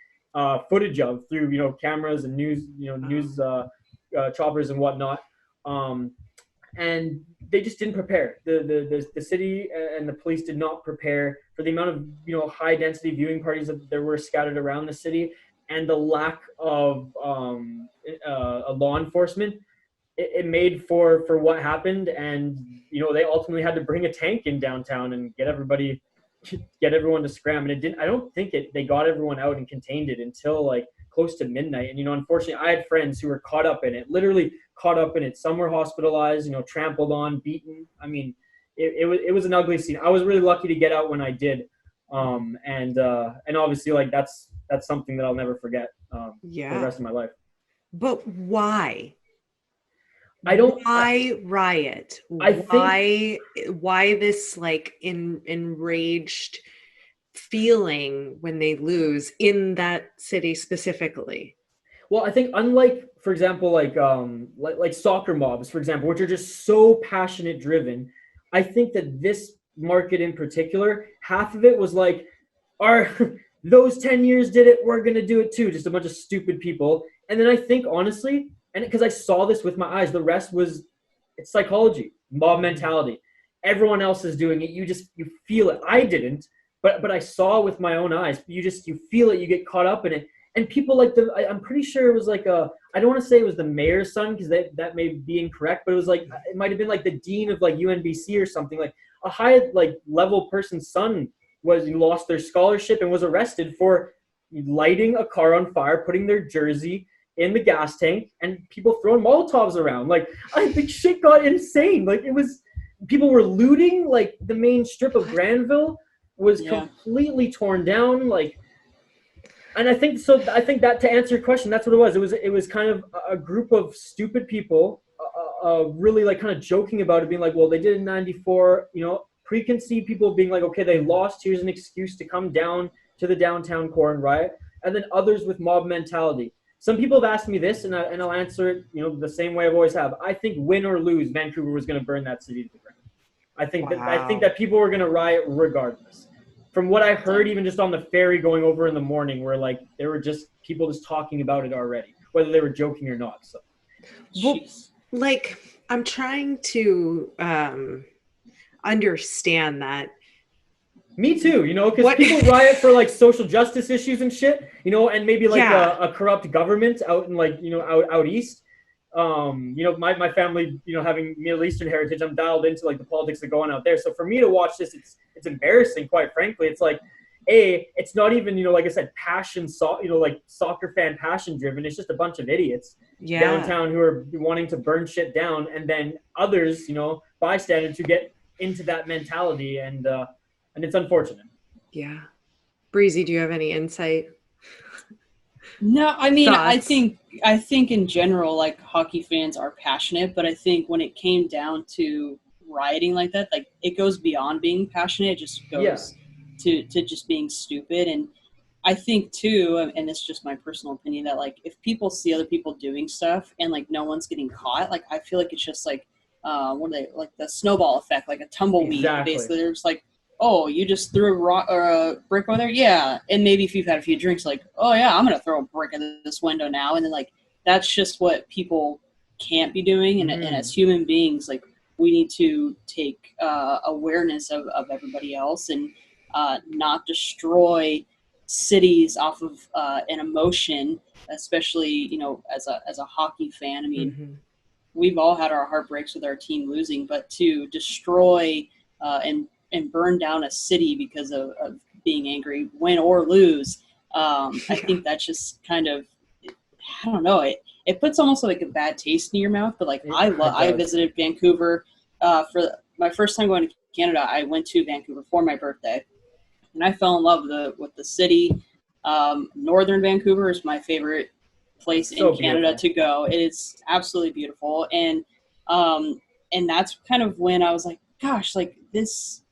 footage of through cameras and news choppers and whatnot. And they just didn't prepare. The city and the police did not prepare for the amount of high density viewing parties that there were scattered around the city, and the lack of law enforcement. It made for what happened, and they ultimately had to bring a tank in downtown and get everyone to scram. And it didn't. I don't think they got everyone out and contained it until like close to midnight. And unfortunately, I had friends who were caught up in it. Literally caught up in it. Some were hospitalized. Trampled on, beaten. I mean, it was an ugly scene. I was really lucky to get out when I did. And obviously, like that's something that I'll never forget. For the rest of my life. But why? Why riot? Why this like enraged feeling when they lose in that city specifically? Well, I think unlike, for example, like soccer mobs, for example, which are just so passionate driven, I think that this market in particular, half of it was like, those 10 years did it, we're going to do it too. Just a bunch of stupid people. And then I think, honestly, and because I saw this with my eyes, the rest it's psychology, mob mentality. Everyone else is doing it. You feel it. I didn't, but I saw with my own eyes. You feel it. You get caught up in it. And people like I'm pretty sure it was like I don't want to say it was the mayor's son because that may be incorrect, but it was like, it might have been like the dean of like UNBC or something, like a high like level person's son lost their scholarship and was arrested for lighting a car on fire, putting their jersey in the gas tank, and people throwing Molotovs around. Like, I think shit got insane. Like, people were looting. Like, the main strip of Granville was completely torn down. Like, and I think that, to answer your question, that's what it was. It was kind of a group of stupid people, really like kind of joking about it, being like, well, they did it in '94. Preconceived people being like, okay, they lost. Here's an excuse to come down to the downtown core and riot. And then others with mob mentality. Some people have asked me this, and I'll answer it, the same way I've always have. I think win or lose, Vancouver was going to burn that city to the ground. I think that people were going to riot regardless. From what I heard, even just on the ferry going over in the morning, where like there were just people just talking about it already, whether they were joking or not. So, well, like I'm trying to understand that. Me too, because people riot for like social justice issues and shit, and maybe like a corrupt government out in like, out east. My family, having Middle Eastern heritage, I'm dialed into like the politics that go on out there. So for me to watch this, it's embarrassing, quite frankly. It's like, it's not even, like I said, passion, like soccer fan passion driven. It's just a bunch of idiots downtown who are wanting to burn shit down, and then others, bystanders who get into that mentality, and it's unfortunate. Yeah. Breezy, do you have any insight? No, I mean, Thoughts? I think in general, like, hockey fans are passionate, but I think when it came down to rioting like that, like, it goes beyond being passionate. It just goes to just being stupid. And I think too, and it's just my personal opinion, that like, if people see other people doing stuff and like no one's getting caught, like, I feel like it's just like, what are they, like the snowball effect, like a tumbleweed. Exactly. Basically, they're just like, oh, you just threw a rock or a brick over there? Yeah. And maybe if you've had a few drinks, like, oh yeah, I'm going to throw a brick at this window now. And then like, that's just what people can't be doing. And as human beings, like, we need to take awareness of everybody else and not destroy cities off of an emotion, especially, as a hockey fan. I mean, we've all had our heartbreaks with our team losing, but to destroy and and burn down a city because of being angry, win or lose. I think that's just kind of, I don't know, it puts almost like a bad taste in your mouth. But like I visited Vancouver for my first time going to Canada. I went to Vancouver for my birthday, and I fell in love with the city. Northern Vancouver is my favorite place in Canada to go. It is absolutely beautiful, and that's kind of when I was like, gosh, like this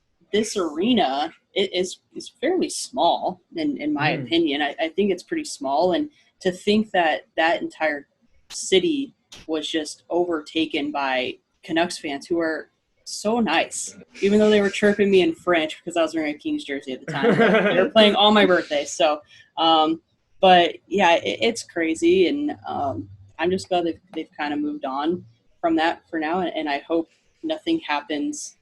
arena is fairly small in my opinion. I think it's pretty small, and to think that entire city was just overtaken by Canucks fans who are so nice, even though they were chirping me in French because I was wearing a Kings jersey at the time. They were playing on my birthday. So, but yeah, it's crazy. And I'm just glad they've kind of moved on from that for now. And I hope nothing happens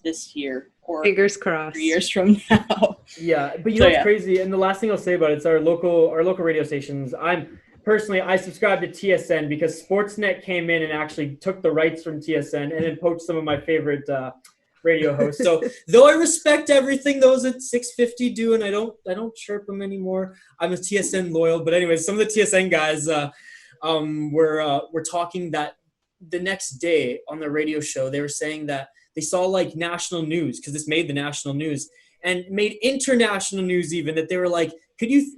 this year or fingers crossed 3 years from now. Yeah. But you know what's crazy? And the last thing I'll say about it's our local radio stations. I subscribe to TSN because Sportsnet came in and actually took the rights from TSN and then poached some of my favorite radio hosts. So though I respect everything those at 650 do, and I don't chirp them anymore, I'm a TSN loyal. But anyways, some of the TSN guys were talking that the next day on the radio show, they were saying that they saw like national news because this made the national news and made international news even, that they were like, could you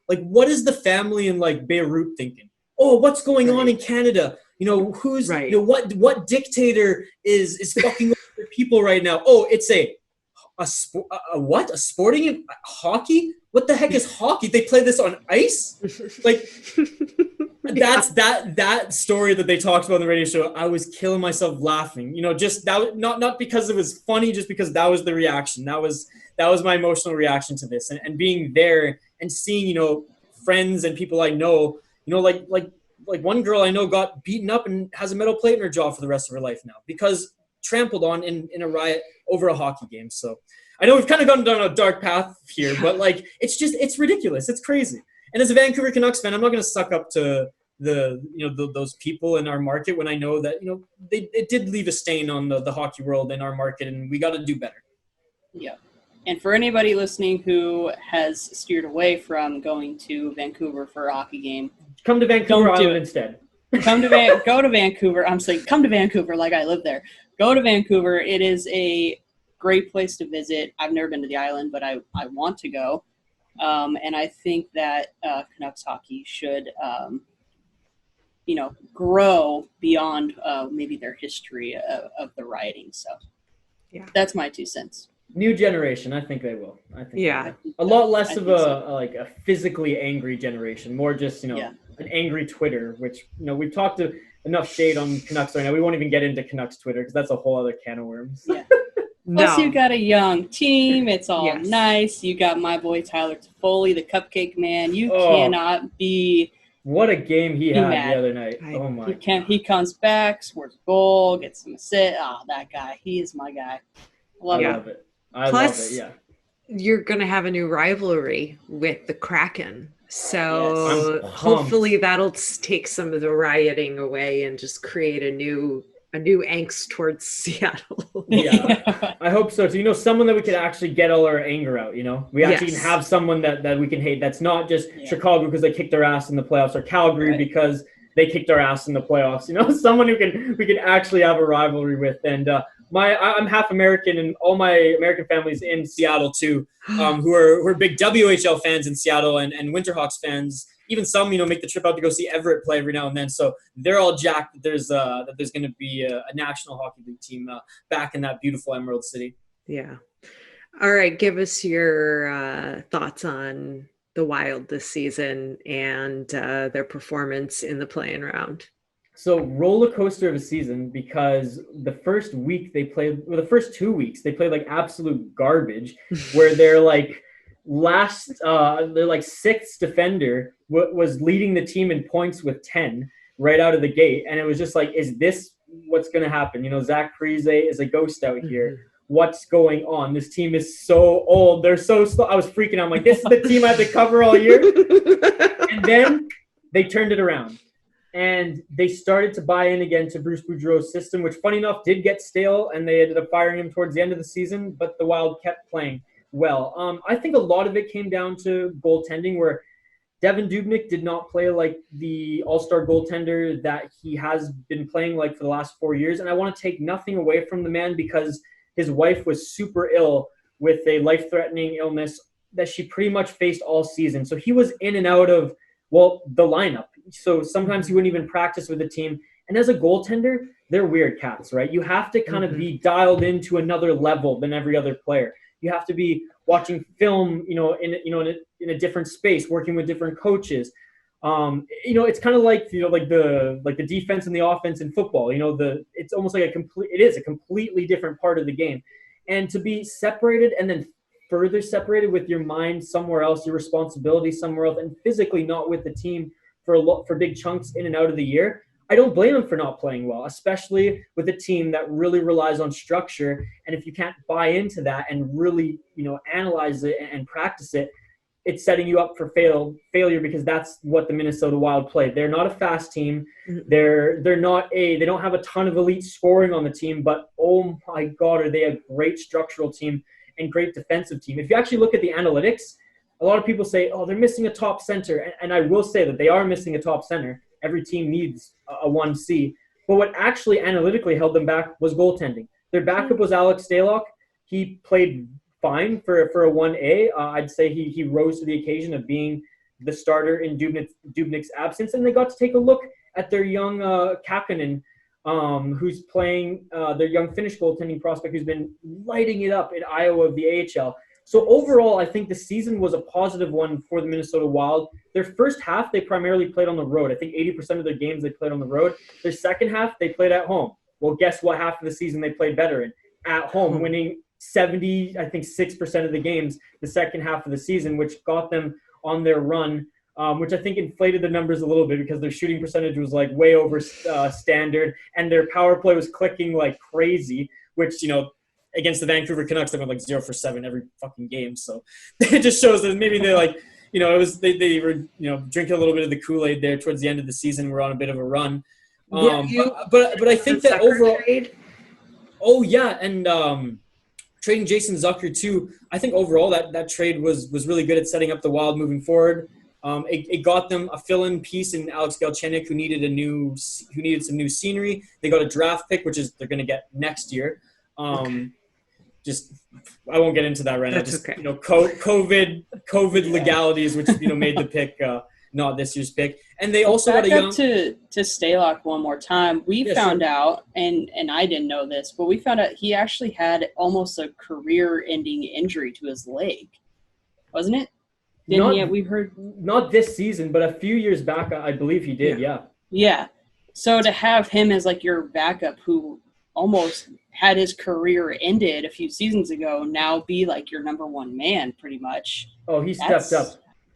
like, what is the family in like Beirut thinking? Oh, what's going on in Canada? Who's what dictator is fucking over people right now? Oh, it's a sporting hockey? What the heck is hockey? They play this on ice? Like that's that story that they talked about on the radio show. I was killing myself laughing. Just that, not because it was funny, just because that was the reaction. That was my emotional reaction to this, and being there and seeing friends and people I know, like one girl I know got beaten up and has a metal plate in her jaw for the rest of her life now because trampled on in a riot over a hockey game. So I know we've kind of gone down a dark path here, but like it's ridiculous. It's crazy. And as a Vancouver Canucks fan, I'm not going to suck up to those people in our market when I know that it did leave a stain on the hockey world in our market, and we got to do better. Yeah. And for anybody listening who has steered away from going to Vancouver for a hockey game, come to Vancouver Island instead. Go to Vancouver. I'm saying come to Vancouver like I live there. Go to Vancouver. It is a great place to visit. I've never been to the island, but I want to go. And I think that Canucks hockey should, grow beyond maybe their history of the rioting. So yeah, that's my 2 cents. New generation, I think they will. I think a lot less of a physically angry generation, more just an angry Twitter, which we've talked to enough shade on Canucks right now. We won't even get into Canucks Twitter because that's a whole other can of worms. Yeah. Plus, you got a young team. It's all nice. You got my boy Tyler Toffoli, the Cupcake Man. You cannot be. What a game he had mad. The other night. Oh my! He comes back, scores a goal, gets some assist. Oh, that guy. He is my guy. Love it. I love it. Yeah. You're going to have a new rivalry with the Kraken. So hopefully that'll take some of the rioting away and just create a new angst towards Seattle. Yeah, I hope so too. Someone that we could actually get all our anger out. We actually can have someone that we can hate. That's not just Chicago because they kicked their ass in the playoffs, or Calgary because they kicked our ass in the playoffs. Someone we can actually have a rivalry with. And I'm half American, and all my American family's in Seattle too, who are big WHL fans in Seattle and Winterhawks fans. Even some, make the trip out to go see Everett play every now and then. So they're all jacked that there's going to be a National Hockey League team back in that beautiful Emerald City. Yeah. All right. Give us your thoughts on the Wild this season and their performance in the play-in round. So roller coaster of a season, because the first 2 weeks they played like absolute garbage, where they're like their sixth defender was leading the team in points with 10 right out of the gate, and it was just like, is this what's going to happen? Zach Parise is a ghost out here. What's going on? This team is so old. They're so slow. I was freaking out. I'm like, this is the team I had to cover all year. And then they turned it around. and they started to buy in again to Bruce Boudreau's system, which, funny enough, did get stale, and they ended up firing him towards the end of the season, but the Wild kept playing well. I think a lot of it came down to goaltending, where Devin Dubnyk did not play like the all-star goaltender that he has been playing like for the last 4 years, and I want to take nothing away from the man because his wife was super ill with a life-threatening illness that she pretty much faced all season. So he was in and out of, well, the lineup. So sometimes he wouldn't even practice with the team. And as a goaltender, they're weird cats, right? You have to kind of be dialed into another level than every other player. You have to be watching film, in a different space, working with different coaches. It's kind of like, like the defense and the offense in football. It's almost like it is a completely different part of the game. And to be separated and then further separated with your mind somewhere else, your responsibility somewhere else, and physically not with the team for big chunks in and out of the year, I don't blame him for not playing well, especially with a team that really relies on structure. And if you can't buy into that and really, analyze it and practice it, it's setting you up for failure, because that's what the Minnesota Wild play. They're not a fast team. They don't have a ton of elite scoring on the team, but oh my God, are they a great structural team and great defensive team. If you actually look at the analytics, a lot of people say, oh, they're missing a top center. And I will say that they are missing a top center. Every team needs a 1C. But what actually analytically held them back was goaltending. Their backup was Alex Stalock. He played fine for a 1A. I'd say he rose to the occasion of being the starter in Dubnyk's absence. And they got to take a look at their young Kakkonen, who's playing their young Finnish goaltending prospect who's been lighting it up in Iowa of the AHL. So overall, I think the season was a positive one for the Minnesota Wild. Their first half, they primarily played on the road. I think 80% of their games they played on the road. Their second half, they played at home. Well, guess what half of the season they played better in? At home, winning 6% of the games the second half of the season, which got them on their run, which I think inflated the numbers a little bit because their shooting percentage was like way over standard, and their power play was clicking like crazy, which, against the Vancouver Canucks, they went like 0 for 7 every fucking game. So it just shows that maybe they they were drinking a little bit of the Kool-Aid there towards the end of the season. We're on a bit of a run. But I think that overall trade? Oh yeah, and trading Jason Zucker too. I think overall that trade was really good at setting up the Wild moving forward. It got them a fill-in piece in Alex Galchenyuk, who needed some new scenery. They got a draft pick, which is they're going to get next year. Okay. I won't get into that right now. Just okay. COVID legalities, which made the pick not this year's pick. And they also got a young to Stalock one more time. We found out, and I didn't know this, but we found out he actually had almost a career-ending injury to his leg, wasn't it? We heard not this season, but a few years back, I believe he did. Yeah. So to have him as like your backup, who almost had his career ended a few seasons ago, now be like your number one man pretty much. Oh, he stepped up.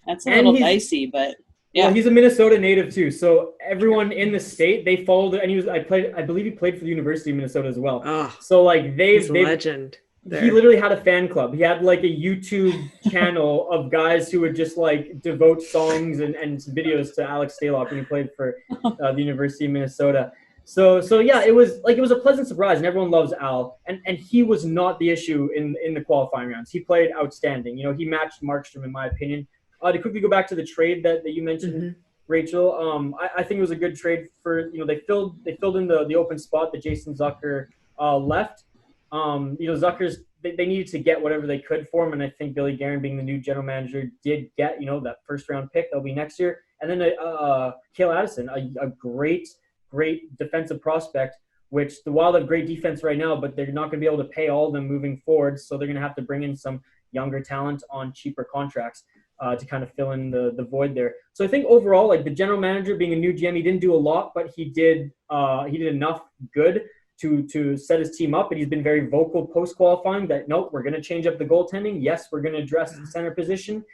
That's a little dicey, but yeah. Well, he's a Minnesota native too. So everyone in the state, they followed, and I believe he played for the University of Minnesota as well. Oh, so like he's a legend. There. He literally had a fan club. He had like a YouTube channel of guys who would just like devote songs and videos to Alex Stalock when he played for the University of Minnesota. So yeah, it was a pleasant surprise, and everyone loves Al. And he was not the issue in the qualifying rounds. He played outstanding. He matched Markstrom in my opinion. To quickly go back to the trade that you mentioned, Rachel, I think it was a good trade for they filled in the open spot that Jason Zucker left. Zucker's they needed to get whatever they could for him, and I think Billy Guerin, being the new general manager, did get that first round pick that'll be next year, and then Cale Addison, a great defensive prospect, which the Wild have great defense right now, but they're not going to be able to pay all of them moving forward, so they're going to have to bring in some younger talent on cheaper contracts to kind of fill in the void there. So I think overall, like the general manager being a new GM, he didn't do a lot, but he did enough good to set his team up, and he's been very vocal post-qualifying that, nope, we're going to change up the goaltending. Yes, we're going to address the center position,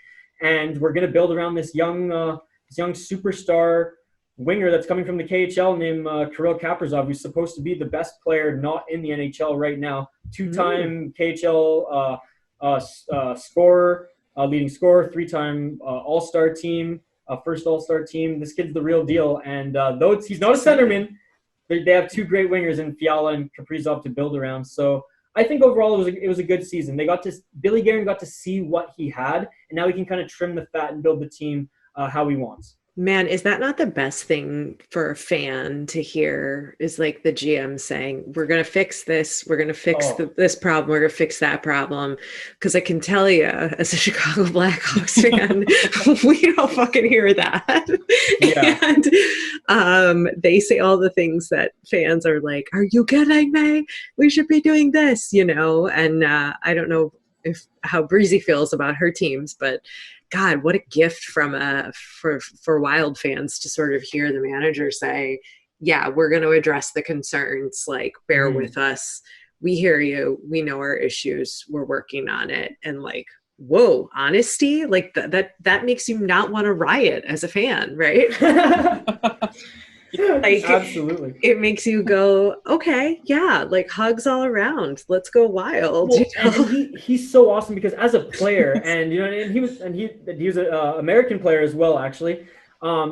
and we're going to build around this young superstar winger that's coming from the KHL named Kirill Kaprizov, who's supposed to be the best player not in the NHL right now. Two-time KHL scorer, leading scorer, three-time All-Star team. first All-Star team. This kid's the real deal. And though he's not a centerman, they have two great wingers in Fiala and Kaprizov to build around. So I think overall it was a good season. Billy Guerin got to see what he had, and now he can kind of trim the fat and build the team how he wants. Man, is that not the best thing for a fan to hear? Is like the GM saying, we're going to fix this. We're going to fix this problem. We're going to fix that problem. Because I can tell you, as a Chicago Blackhawks fan, we don't fucking hear that. Yeah. And they say all the things that fans are like, are you kidding me? We should be doing this, And I don't know how Breezy feels about her teams, but God, what a gift for Wild fans to sort of hear the manager say, yeah, we're going to address the concerns, like bear with us. We hear you. We know our issues. We're working on it. And like, whoa, honesty, like that makes you not want to riot as a fan, right? Like, absolutely, it makes you go, okay, yeah, like hugs all around. Let's go wild. Well, and he's so awesome because as a player, and he was an American player as well. Actually,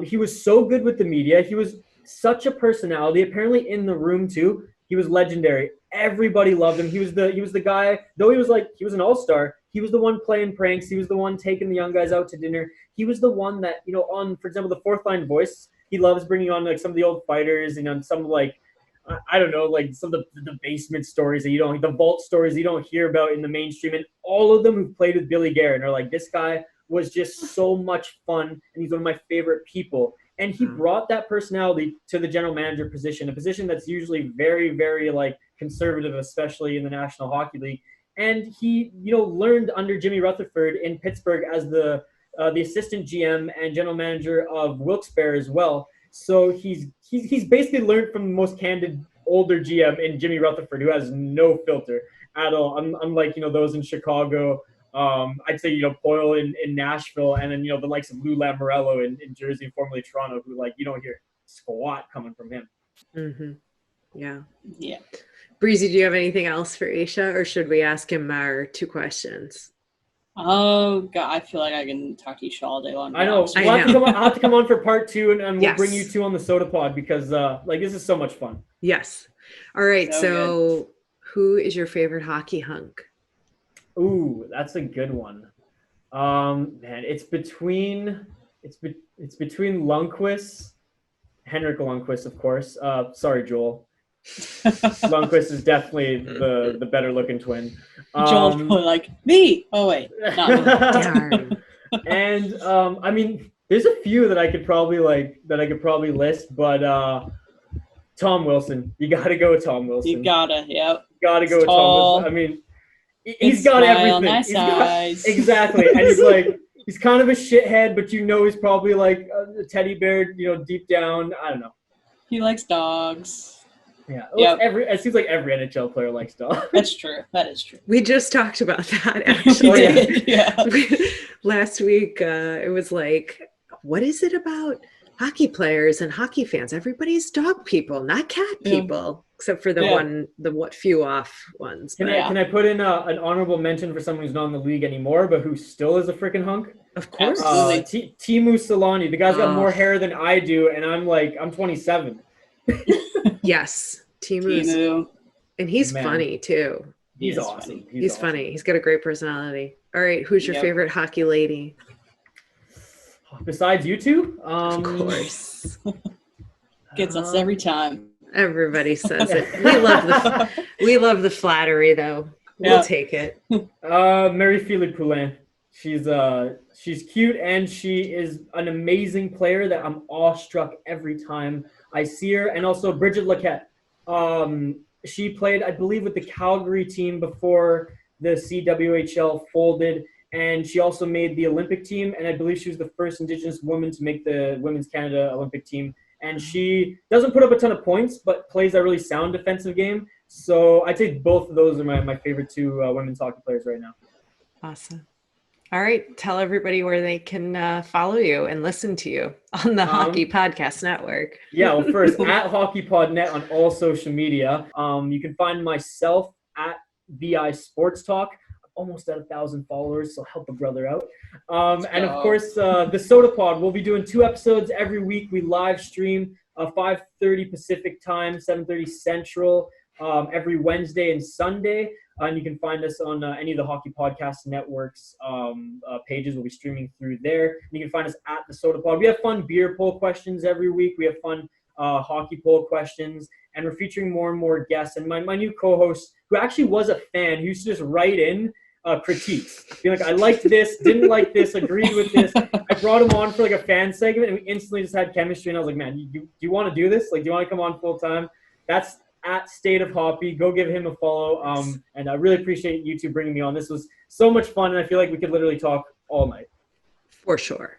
he was so good with the media. He was such a personality. Apparently, in the room too, he was legendary. Everybody loved him. He was the guy. Though he was an all-star. He was the one playing pranks. He was the one taking the young guys out to dinner. He was the one that on, for example, the fourth line voice. He loves bringing on like some of the old fighters and some like I don't know, like some of the basement stories that the vault stories you don't hear about in the mainstream. And all of them who played with Billy Guerin are like, this guy was just so much fun, and he's one of my favorite people. And he brought that personality to the general manager position, a position that's usually very, very like conservative, especially in the National Hockey League. And he, learned under Jimmy Rutherford in Pittsburgh as the assistant GM and general manager of Wilkes-Barre as well. So he's basically learned from the most candid older GM in Jimmy Rutherford, who has no filter at all. Unlike those in Chicago, I'd say Boyle in Nashville, and then the likes of Lou Lamoriello in Jersey, formerly Toronto, who you don't hear squat coming from him. Mm-hmm. Yeah. Yeah. Breezy, do you have anything else for Isha, or should we ask him our 2 questions? Oh God, I feel like I can talk to Isha all day long. I know. I'll have to come on for part 2, and we'll bring you 2 on the Soda Pod because this is so much fun. Yes. All right. So who is your favorite hockey hunk? Ooh, that's a good one. Man, it's between Lundqvist, Henrik Lundqvist, of course. Sorry, Joel. Lundqvist is definitely the better looking twin. Joel's probably like, me. Oh wait, Darn. And I mean, there's a few that I could probably list, but Tom Wilson, you got to go with Tom Wilson. You gotta, yep. Got to go with Tom Wilson. I mean, he's got everything. Nice eyes. Exactly, and he's kind of a shithead, but he's probably like a teddy bear, deep down. I don't know. He likes dogs. Yeah, yep. It seems like every NHL player likes dogs. That's true. That is true. We just talked about that actually. Yeah. Last week, it was like, what is it about hockey players and hockey fans? Everybody's dog people, not cat people, except for the few off ones. Can I put in an honorable mention for someone who's not in the league anymore, but who still is a freaking hunk? Of course. Teemu Selanne. The guy's got more hair than I do, and I'm 27. Yes, Teemu. And he's funny too. He's awesome. He's awesome. Funny. He's got a great personality. All right, who's your favorite hockey lady? Besides you two? Of course. Gets us every time. Everybody says it. We love the flattery though. We'll take it. Marie-Philippe Poulin. She's cute, and she is an amazing player that I'm awestruck every time I see her. And also Bridget Laquette. She played, I believe, with the Calgary team before the CWHL folded, and she also made the Olympic team, and I believe she was the first Indigenous woman to make the Women's Canada Olympic team. And she doesn't put up a ton of points, but plays a really sound defensive game. So I'd say both of those are my favorite 2 women's hockey players right now. Awesome. All right. Tell everybody where they can follow you and listen to you on the Hockey Podcast Network. Yeah, well, first, at HockeyPodNet on all social media. You can find myself at VI Sports Talk. almost at 1,000 followers, so help a brother out. And of course, the Soda Pod. We'll be doing 2 episodes every week. We live stream 5:30 Pacific time, 7:30 Central, every Wednesday and Sunday. And you can find us on any of the Hockey Podcast Network's pages. We'll be streaming through there. And you can find us at the Soda Pod. We have fun beer poll questions every week. We have fun hockey poll questions. And we're featuring more and more guests. And my new co-host, who actually was a fan, who used to just write in critiques. Being like, I liked this, didn't like this, agreed with this. I brought him on for like a fan segment, and we instantly just had chemistry. And I was like, man, do you want to do this? Like, do you want to come on full time? That's at State of Hoppy. Go give him a follow. And I really appreciate you two bringing me on. This was so much fun, and I feel like we could literally talk all night. For sure.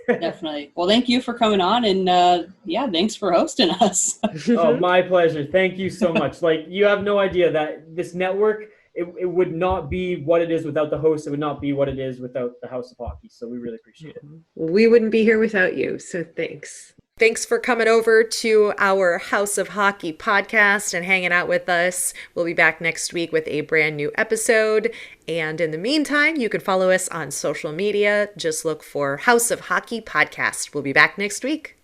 Definitely. Well, thank you for coming on, and thanks for hosting us. Oh, my pleasure. Thank you so much. Like, you have no idea that this network, it would not be what it is without the host. It would not be what it is without the House of Hockey. So we really appreciate it. We wouldn't be here without you, so thanks. Thanks for coming over to our House of Hockey podcast and hanging out with us. We'll be back next week with a brand new episode. And in the meantime, you can follow us on social media. Just look for House of Hockey podcast. We'll be back next week.